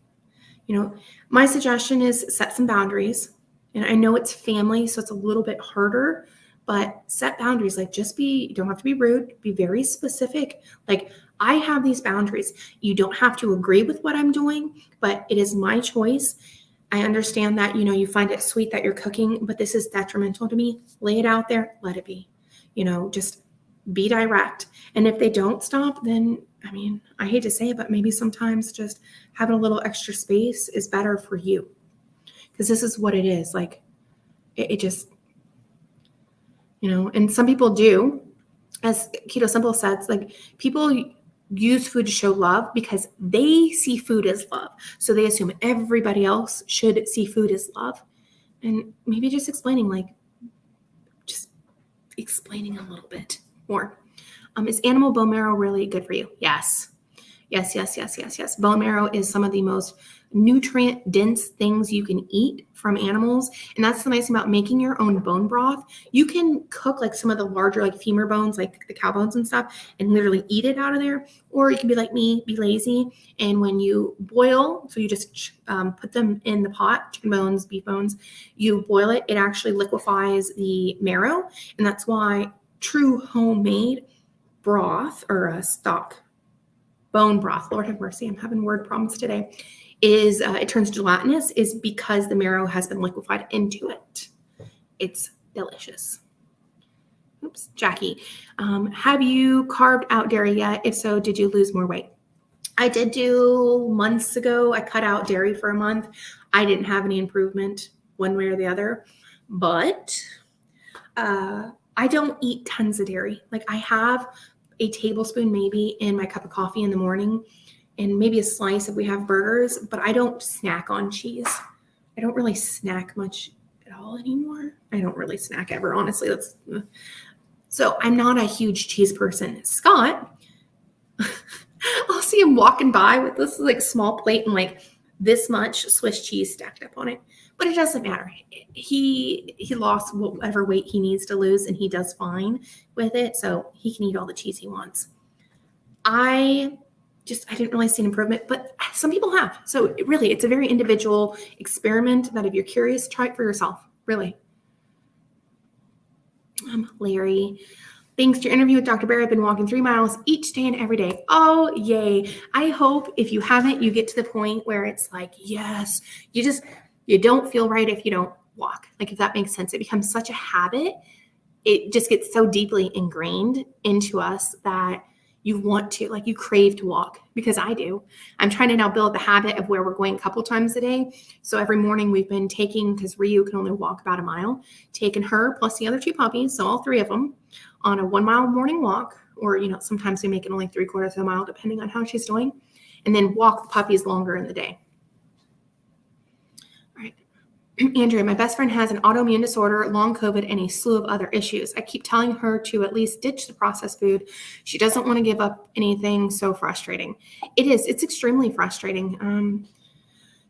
Speaker 1: My suggestion is set some boundaries. And I know it's family, so it's a little bit harder. But set boundaries, you don't have to be rude, be very specific. Like, I have these boundaries. You don't have to agree with what I'm doing, but it is my choice. I understand that, you find it sweet that you're cooking, but this is detrimental to me. Lay it out there, let it be. Just be direct. And if they don't stop, then, I hate to say it, but maybe sometimes just having a little extra space is better for you. Because this is what it is. Like, it just... and some people do, as Keto Simple says, like people use food to show love because they see food as love. So they assume everybody else should see food as love. And maybe just explaining a little bit more. Is animal bone marrow really good for you? Yes. Yes. Bone marrow is some of the most nutrient dense things you can eat from animals. And that's the nice thing about making your own bone broth. You can cook like some of the larger like femur bones, like the cow bones and stuff, and literally eat it out of there. Or you can be like me, be lazy. And when you boil, so you just put them in the pot, chicken bones, beef bones, you boil it, it actually liquefies the marrow. And that's why true homemade broth or stock bone broth, Lord have mercy, I'm having word problems today, is it turns gelatinous is because the marrow has been liquefied into it. It's delicious. Oops, Jackie. Have you carved out dairy yet? If so, did you lose more weight? I did do months ago. I cut out dairy for a month. I didn't have any improvement one way or the other, but I don't eat tons of dairy. Like I have a tablespoon maybe in my cup of coffee in the morning and maybe a slice if we have burgers, but I don't snack on cheese. I don't really snack much at all anymore. I don't really snack ever, honestly. So I'm not a huge cheese person. Scott, I'll see him walking by with this like small plate and like this much Swiss cheese stacked up on it, but it doesn't matter. He lost whatever weight he needs to lose and he does fine with it. So he can eat all the cheese he wants. I didn't really see an improvement, but some people have. So it's a very individual experiment that if you're curious, try it for yourself, really. Larry, thanks to your interview with Dr. Barry, I've been walking 3 miles each day and every day. Oh, yay. I hope if you haven't, you get to the point where it's like, yes, you don't feel right if you don't walk. Like if that makes sense, it becomes such a habit. It just gets so deeply ingrained into us that you want to, like you crave to walk, because I do. I'm trying to now build the habit of where we're going a couple times a day. So every morning we've been taking, because Ryu can only walk about a mile, taking her plus the other 2 puppies, so all 3 of them, on a 1 mile morning walk, or, sometimes we make it only 3/4 of a mile, depending on how she's doing, and then walk the puppies longer in the day. All right. Andrea, my best friend has an autoimmune disorder, long COVID, and a slew of other issues. I keep telling her to at least ditch the processed food. She doesn't want to give up anything. So frustrating. It is. It's extremely frustrating.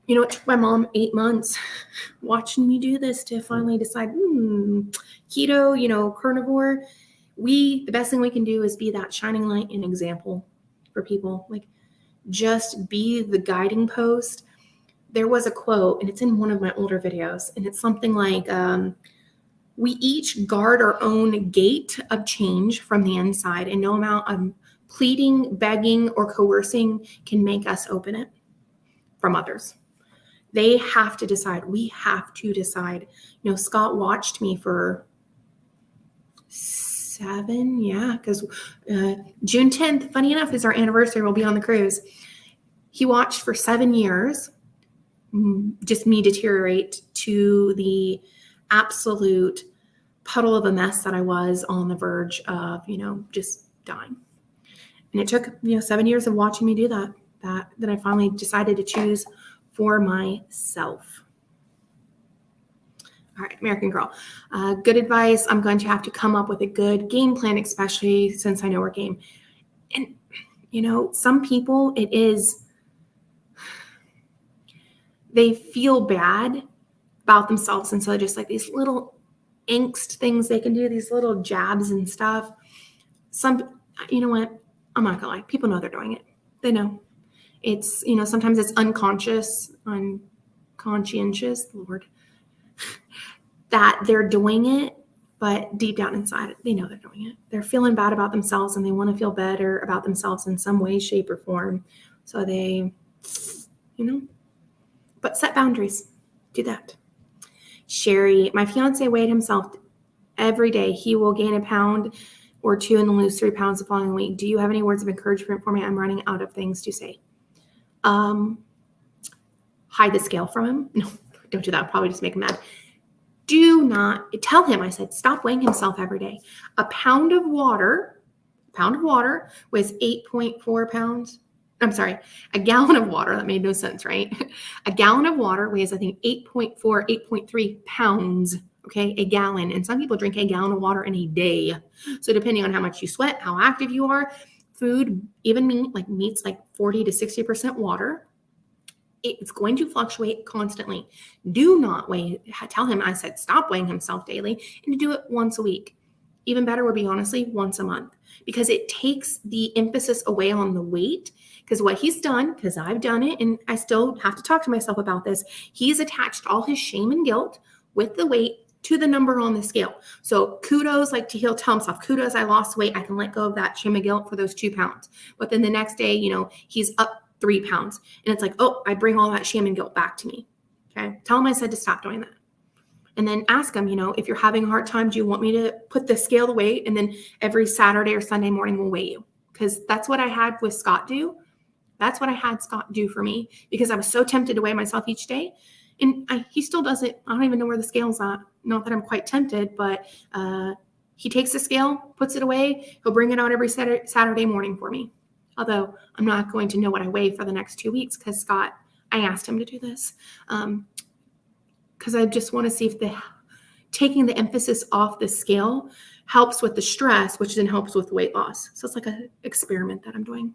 Speaker 1: It took my mom 8 months watching me do this to finally decide, keto, carnivore. The best thing we can do is be that shining light and example for people. Like just be the guiding post. There was a quote, and it's in one of my older videos, and it's something like, we each guard our own gate of change from the inside, and no amount of pleading, begging, or coercing can make us open it from others. They have to decide. We have to decide. Scott watched me for 7, because June 10th, funny enough, is our anniversary. We'll be on the cruise. He watched for 7 years just me deteriorate to the absolute puddle of a mess that I was on the verge of, just dying. And it took, 7 years of watching me do that I finally decided to choose for myself. All right, American Girl. Good advice. I'm going to have to come up with a good game plan, especially since I know we're game. And, some people, they feel bad about themselves. And so just like these little angst things they can do, these little jabs and stuff. You know what? I'm not gonna lie. People know they're doing it. They know. It's, sometimes it's unconscious, unconscientious, Lord, that they're doing it, but deep down inside, they know they're doing it. They're feeling bad about themselves and they want to feel better about themselves in some way, shape, or form. So they, but set boundaries. Do that. Sherry, my fiance weighed himself every day. He will gain a pound or 2 and then lose 3 pounds the following week. Do you have any words of encouragement for me? I'm running out of things to say. Hide the scale from him. No, don't do that. I'll probably just make him mad. Do not tell him, I said, stop weighing himself every day. A pound of water weighs 8.4 pounds. I'm sorry, a gallon of water. That made no sense, right? A gallon of water weighs, I think, 8.4, 8.3 pounds. Okay, a gallon. And some people drink a gallon of water in a day. So depending on how much you sweat, how active you are, food, even meat, like meat's like 40 to 60% water. It's going to fluctuate constantly. Do not weigh, tell him I said stop weighing himself daily and to do it once a week. Even better would be honestly once a month, because it takes the emphasis away on the weight. Because what he's done, because I've done it and I still have to talk to myself about this, he's attached all his shame and guilt with the weight to the number on the scale. So kudos, like he'll tell himself, kudos, I lost weight. I can let go of that shame and guilt for those 2 pounds. But then the next day, he's up 3 pounds. And it's like, oh, I bring all that shame and guilt back to me. Okay. Tell him I said to stop doing that. And then ask him, if you're having a hard time, do you want me to put the scale away? And then every Saturday or Sunday morning we'll weigh you. Because that's what I had with Scott do. That's what I had Scott do for me, because I was so tempted to weigh myself each day. And he still does it. I don't even know where the scale's at. Not that I'm quite tempted, but he takes the scale, puts it away. He'll bring it out every Saturday morning for me. Although I'm not going to know what I weigh for the next 2 weeks, because Scott, I asked him to do this. Because I just want to see if taking the emphasis off the scale helps with the stress, which then helps with weight loss. So it's like an experiment that I'm doing.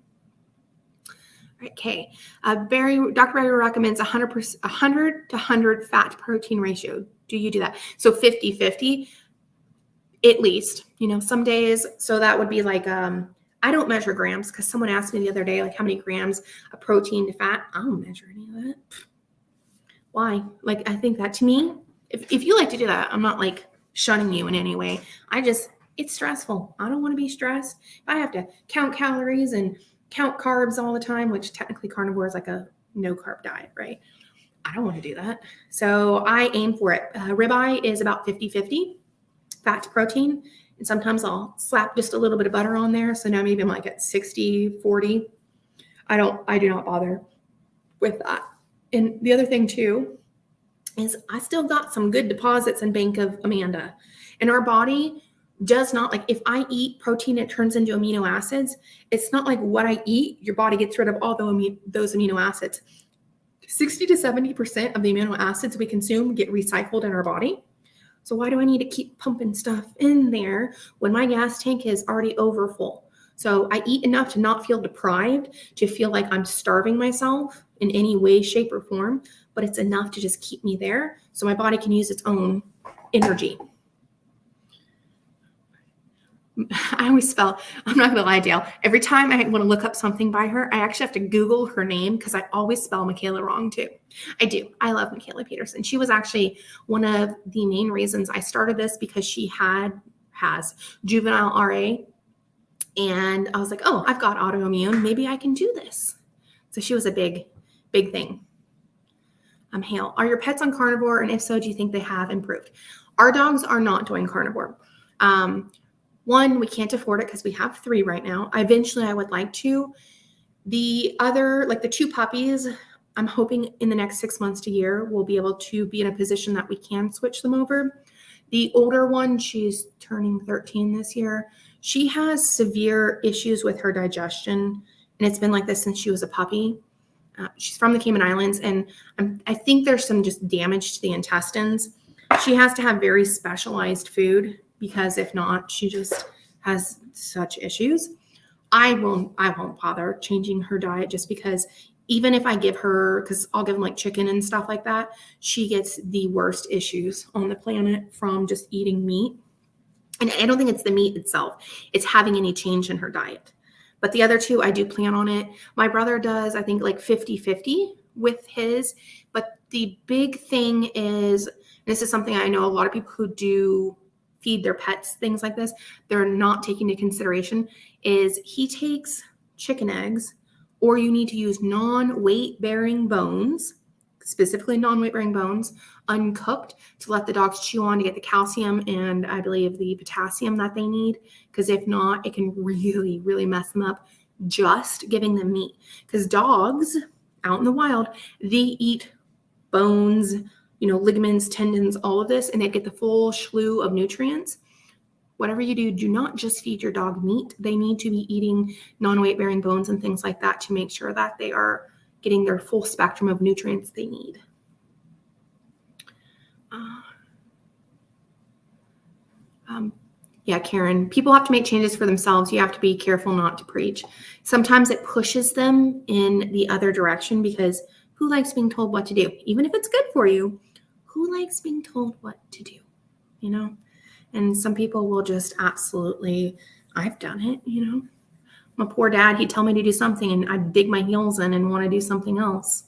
Speaker 1: Okay. Dr. Barry recommends 100 to 100 fat to protein ratio. Do you do that? So 50-50 at least, some days. So that would be like, I don't measure grams, because someone asked me the other day, like how many grams of protein to fat. I don't measure any of that. Why? Like, I think that to me, if you like to do that, I'm not like shunning you in any way. It's stressful. I don't want to be stressed. If I have to count calories and count carbs all the time, which technically carnivore is like a no carb diet, right? I don't want to do that. So I aim for it. Ribeye is about 50-50 fat to protein. And sometimes I'll slap just a little bit of butter on there. So now maybe I'm like at 60-40. I do not bother with that. And the other thing too is I still got some good deposits in Bank of Amanda. And our body does not, like, if I eat protein, it turns into amino acids. It's not like what I eat, your body gets rid of all those amino acids. 60 to 70% of the amino acids we consume get recycled in our body. So why do I need to keep pumping stuff in there when my gas tank is already over full? So I eat enough to not feel deprived, to feel like I'm starving myself in any way, shape, or form, but it's enough to just keep me there so my body can use its own energy. I always spell, I'm not going to lie, Dale. Every time I want to look up something by her, I actually have to Google her name, because I always spell Michaela wrong too. I do. I love Michaela Peterson. She was actually one of the main reasons I started this, because she has juvenile RA. And I was like, oh, I've got autoimmune. Maybe I can do this. So she was a big thing. Hale, are your pets on carnivore? And if so, do you think they have improved? Our dogs are not doing carnivore. One, we can't afford it because we have 3 right now. Eventually, I would like to. The other, like the 2 puppies, I'm hoping in the next 6 months to a year, we'll be able to be in a position that we can switch them over. The older one, she's turning 13 this year. She has severe issues with her digestion, and it's been like this since she was a puppy. She's from the Cayman Islands, and I think there's some just damage to the intestines. She has to have very specialized food, because if not, she just has such issues. I won't bother changing her diet, just because even if I give her, because I'll give them like chicken and stuff like that, she gets the worst issues on the planet from just eating meat. And I don't think it's the meat itself. It's having any change in her diet. But the other 2, I do plan on it. My brother does, I think, like 50-50 with his. But the big thing is, and this is something I know a lot of people who do feed their pets things like this, they're not taking into consideration, is he takes chicken eggs, or you need to use non-weight-bearing bones, specifically non-weight-bearing bones, uncooked, to let the dogs chew on to get the calcium and I believe the potassium that they need. Because if not, it can really, really mess them up just giving them meat. Because dogs out in the wild, they eat bones, ligaments, tendons, all of this, and they get the full slew of nutrients. Whatever you do not just feed your dog meat. They need to be eating non-weight-bearing bones and things like that to make sure that they are getting their full spectrum of nutrients they need. Yeah, Karen, people have to make changes for themselves. You have to be careful not to preach. Sometimes it pushes them in the other direction, because Who likes being told what to do? Even if it's good for you, who likes being told what to do? You know? And some people will just absolutely, I've done it, you know? My poor dad, he'd tell me to do something and I'd dig my heels in and want to do something else.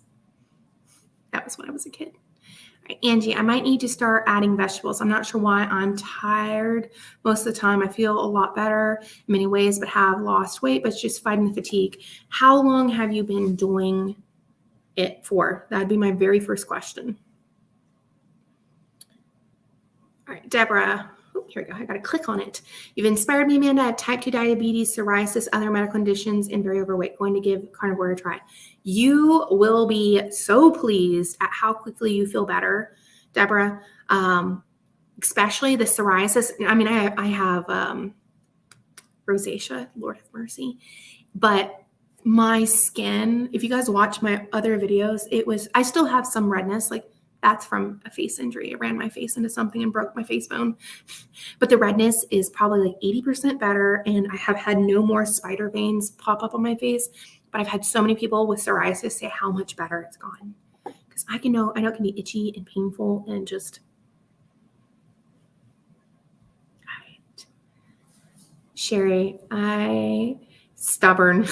Speaker 1: That was when I was a kid. All right, Angie, I might need to start adding vegetables. I'm not sure why. I'm tired most of the time. I feel a lot better in many ways, but have lost weight, but it's just fighting the fatigue. How long have you been doing it for? That'd be my very first question. All right, Deborah. Oh, here we go. I got to click on it. You've inspired me, Amanda. I have type 2 diabetes, psoriasis, other medical conditions, and very overweight. Going to give carnivore a try. You will be so pleased at how quickly you feel better, Deborah. Especially the psoriasis. I mean, I have rosacea, Lord have mercy. But my skin, if you guys watch my other videos, I still have some redness, like that's from a face injury. I ran my face into something and broke my face bone. But the redness is probably like 80% better. And I have had no more spider veins pop up on my face. But I've had so many people with psoriasis say how much better it's gone. Because I know it can be itchy and painful and just. All right. Sherry, stubborn.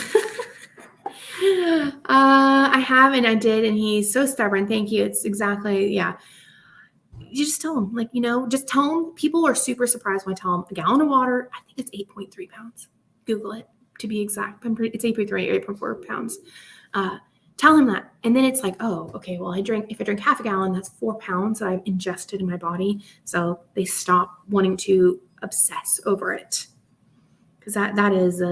Speaker 1: I have and I did, and he's so stubborn. Thank you. It's exactly, yeah. You just tell him, just tell him. People are super surprised when I tell them a gallon of water. I think it's 8.3 pounds. Google it to be exact. It's 8.3, 8.4 pounds. Tell him that. And then it's like, oh, okay, well, if I drink half a gallon, that's 4 pounds that I've ingested in my body. So they stop wanting to obsess over it. Because that is,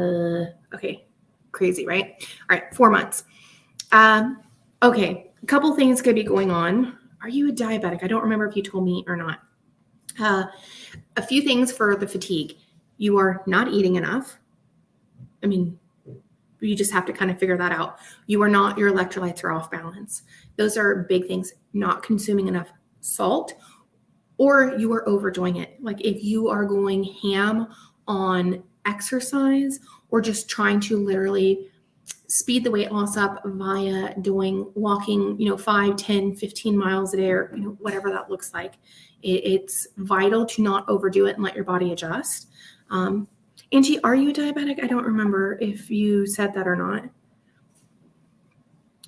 Speaker 1: okay. Crazy, right? All right, 4 months. Okay, a couple things could be going on. Are you a diabetic? I don't remember if you told me or not. A few things for the fatigue. You are not eating enough. I mean, you just have to kind of figure that out. Your electrolytes are off balance. Those are big things. Not consuming enough salt, or you are overdoing it. Like if you are going ham on exercise or just trying to literally speed the weight loss up via walking, 5, 10, 15 miles a day or, whatever that looks like. It's vital to not overdo it and let your body adjust. Angie, are you a diabetic? I don't remember if you said that or not.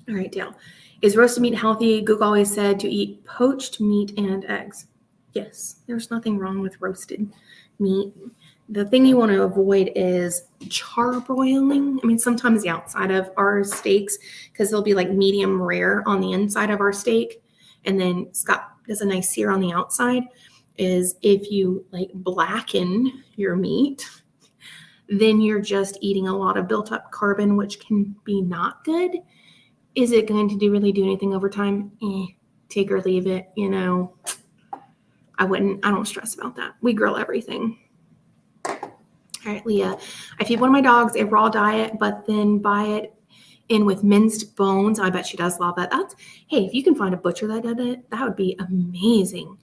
Speaker 1: All right, Dale. Is roasted meat healthy? Google always said to eat poached meat and eggs. Yes, there's nothing wrong with roasted meat. The thing you want to avoid is charbroiling. I mean, sometimes the outside of our steaks, because they'll be like medium rare on the inside of our steak. And then Scott does a nice sear on the outside. Is if you like blacken your meat, then you're just eating a lot of built up carbon, which can be not good. Is it going to really do anything over time? Take or leave it, I don't stress about that. We grill everything. All right, Leah, I feed one of my dogs a raw diet, but then buy it in with minced bones. I bet she does love that. Hey, if you can find a butcher that did it, that would be amazing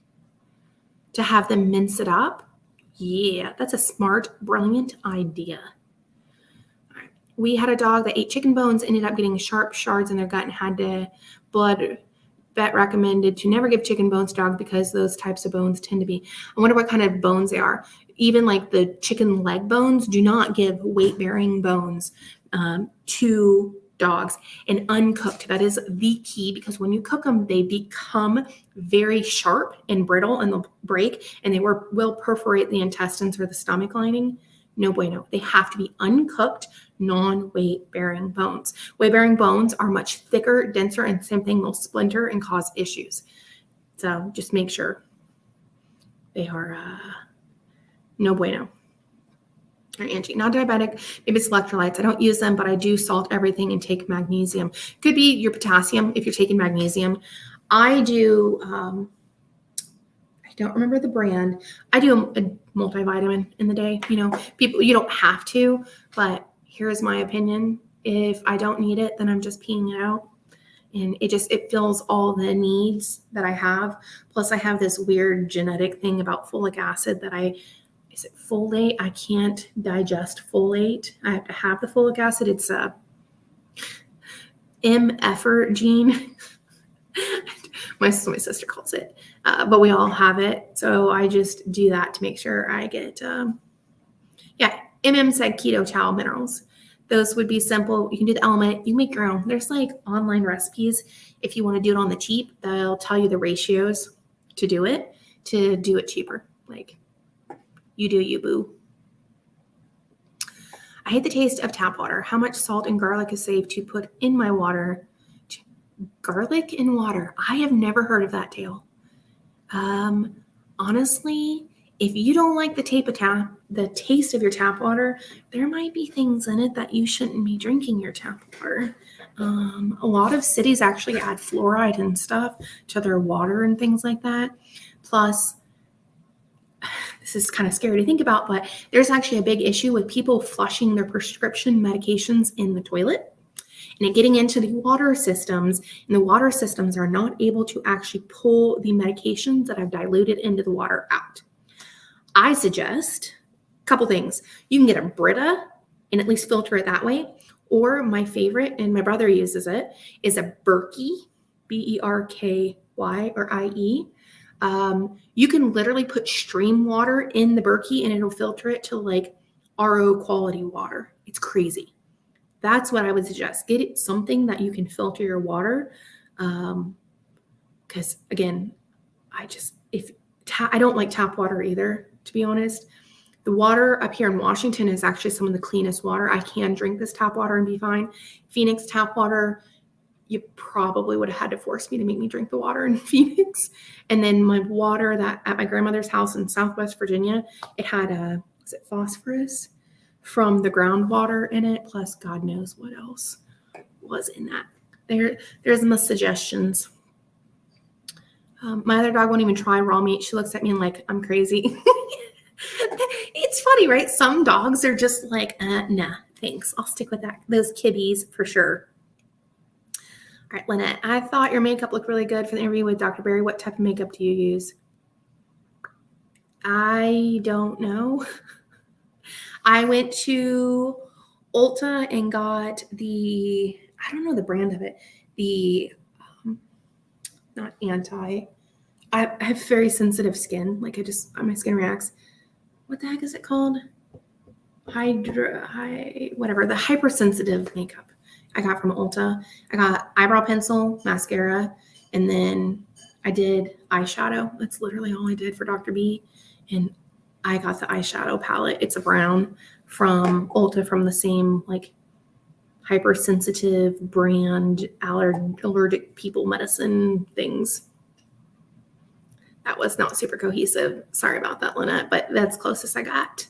Speaker 1: to have them mince it up. Yeah, that's a smart, brilliant idea. All right. We had a dog that ate chicken bones, ended up getting sharp shards in their gut and had to blood. Vet recommended to never give chicken bones to dogs because those types of bones tend to be, I wonder what kind of bones they are. Even like the chicken leg bones, do not give weight-bearing bones to dogs. And uncooked, that is the key, because when you cook them, they become very sharp and brittle and they'll break and they will perforate the intestines or the stomach lining. No bueno. They have to be uncooked, non-weight-bearing bones. Weight-bearing bones are much thicker, denser, and same thing will splinter and cause issues. So just make sure they are no bueno. All right, Angie, not diabetic. Maybe it's electrolytes. I don't use them, but I do salt everything and take magnesium. Could be your potassium if you're taking magnesium. I do, I don't remember the brand. I do a multivitamin in the day. People, you don't have to, but here's my opinion. If I don't need it, then I'm just peeing it out. And it fills all the needs that I have. Plus I have this weird genetic thing about folic acid that is it folate? I can't digest folate. I have to have the folic acid. It's MFR gene. My sister calls it, but we all have it. So I just do that to make sure I get, MM said keto chow minerals. Those would be simple. You can do the element. You make your own. There's like online recipes. If you want to do it on the cheap, they'll tell you the ratios to do it cheaper. Like, you do you, boo. I hate the taste of tap water. How much salt and garlic is safe to put in my water? Garlic in water. I have never heard of that tale. Honestly, if you don't like the taste of your tap water, there might be things in it that you shouldn't be drinking your tap water. A lot of cities actually add fluoride and stuff to their water and things like that. Plus, this is kind of scary to think about, but there's actually a big issue with people flushing their prescription medications in the toilet and it getting into the water systems, and the water systems are not able to actually pull the medications that I've diluted into the water out. I suggest a couple things. You can get a Brita and at least filter it that way. Or my favorite, and my brother uses it, is a Berkey, Berky or IE. You can literally put stream water in the Berkey and it'll filter it to like RO quality water. It's crazy. That's what I would suggest. Get it something that you can filter your water. Because again, I don't like tap water either, to be honest. The water up here in Washington is actually some of the cleanest water. I can drink this tap water and be fine. Phoenix tap water, you probably would have had to force me to make me drink the water in Phoenix. And then my water that at my grandmother's house in Southwest Virginia, it had phosphorus from the groundwater in it, plus God knows what else was in that. There's my suggestions. My other dog won't even try raw meat. She looks at me and like, I'm crazy. It's funny, right? Some dogs are just like, nah, thanks. I'll stick with that. Those kibbies for sure. All right, Lynette, I thought your makeup looked really good for the interview with Dr. Berry. What type of makeup do you use? I don't know. I went to Ulta and got I don't know the brand of it, not anti. I have very sensitive skin. Like my skin reacts. What the heck is it called? Whatever, the hypersensitive makeup I got from Ulta. I got eyebrow pencil, mascara, and then I did eyeshadow. That's literally all I did for Dr. B. And I got the eyeshadow palette. It's a brown from Ulta, from the same like hypersensitive brand, allergic people medicine things. That was not super cohesive. Sorry about that, Lynette, but that's closest I got.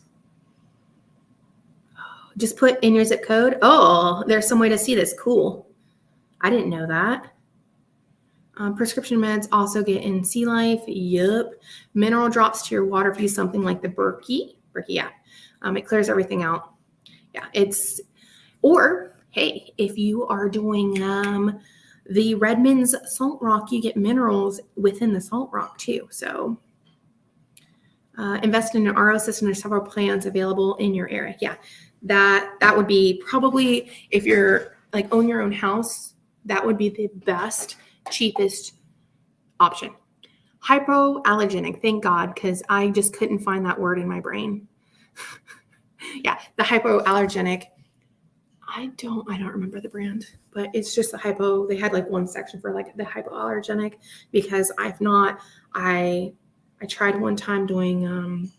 Speaker 1: Just put in your zip code. Oh, there's some way to see this. Cool. I didn't know that. Prescription meds also get in Sea Life. Yup. Mineral drops to your water if you use something like the Berkey. Yeah. It clears everything out. Yeah. Or hey, if you are doing the Redmond's Salt Rock, you get minerals within the Salt Rock too. So invest in an RO system. There's several plans available in your area. Yeah. That would be probably, if you're like own your own house, that would be the best, cheapest option. Hypoallergenic, thank God, because I just couldn't find that word in my brain. Yeah, the hypoallergenic. I don't remember the brand, but it's just the hypo. They had like one section for like the hypoallergenic, because I tried one time doing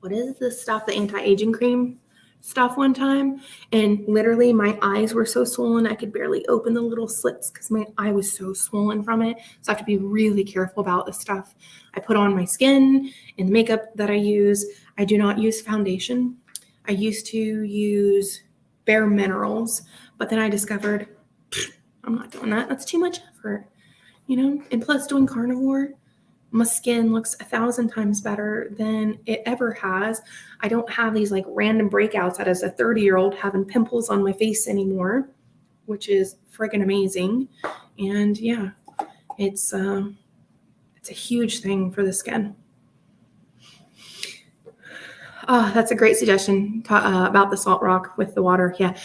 Speaker 1: what is this stuff, the anti-aging cream stuff one time, and literally my eyes were so swollen I could barely open the little slits because my eye was so swollen from it. So I have to be really careful about the stuff I put on my skin and the makeup that I use. I do not use foundation. I used to use Bare Minerals, but then I discovered I'm not doing that. That's too much effort, and plus doing carnivore, my skin looks 1,000 times better than it ever has. I don't have these like random breakouts that as a 30-year-old having pimples on my face anymore, which is friggin' amazing. And yeah, it's a huge thing for the skin. Oh, that's a great suggestion about the Salt Rock with the water. Yeah,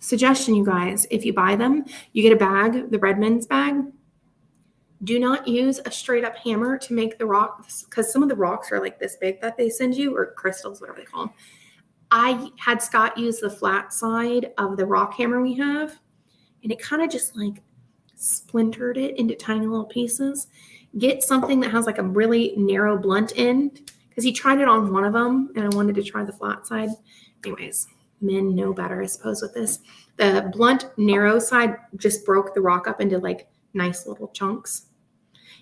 Speaker 1: Suggestion, you guys, if you buy them, you get a bag, the Redmond's bag. Do not use a straight up hammer to make the rocks, because some of the rocks are like this big that they send you, or crystals, whatever they call them. I had Scott use the flat side of the rock hammer we have, and it kind of just like splintered it into tiny little pieces. Get something that has like a really narrow blunt end, because he tried it on one of them and I wanted to try the flat side. Anyways, men know better, I suppose, with this. The blunt narrow side just broke the rock up into like nice little chunks.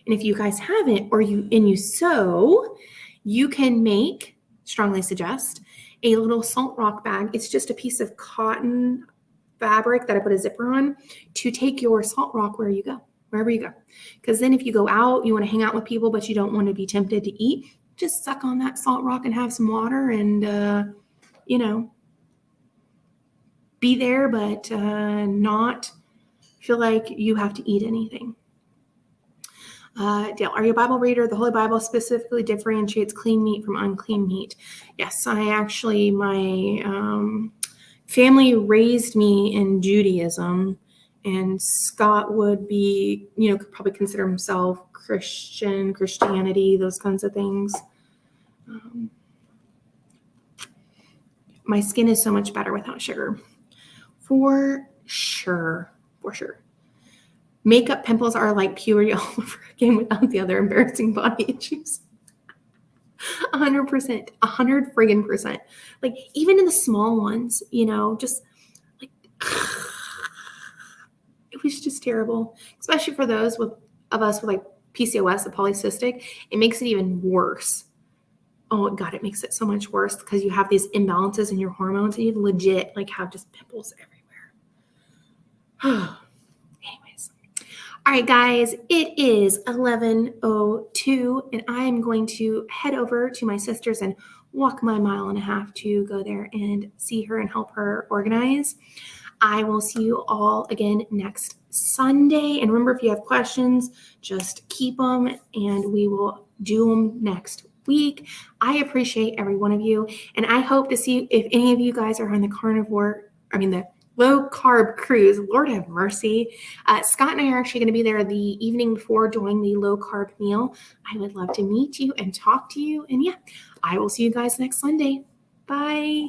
Speaker 1: And if you guys haven't, or you sew, you can make, strongly suggest, a little salt rock bag. It's just a piece of cotton fabric that I put a zipper on to take your salt rock wherever you go. Because then if you go out, you want to hang out with people, but you don't want to be tempted to eat, just suck on that salt rock and have some water and, be there, but not feel like you have to eat anything. Dale, are you a Bible reader? The Holy Bible specifically differentiates clean meat from unclean meat. Yes, my family raised me in Judaism, and Scott would be, could probably consider himself Christianity, those kinds of things. My skin is so much better without sugar. For sure. Makeup pimples are like puberty all over again without the other embarrassing body issues. 100%, 100 friggin' percent. Like even in the small ones, just like it was just terrible, especially for those of us with like PCOS, the polycystic. It makes it even worse. Oh God, it makes it so much worse because you have these imbalances in your hormones and you legit like have just pimples everywhere. Anyways. All right, guys, it is 11:02 and I am going to head over to my sister's and walk my 1.5 miles to go there and see her and help her organize. I will see you all again next Sunday. And remember, if you have questions, just keep them and we will do them next week. I appreciate every one of you. And I hope to see if any of you guys are on the low carb cruise. Lord have mercy. Scott and I are actually going to be there the evening before doing the low carb meal. I would love to meet you and talk to you. And yeah, I will see you guys next Sunday. Bye.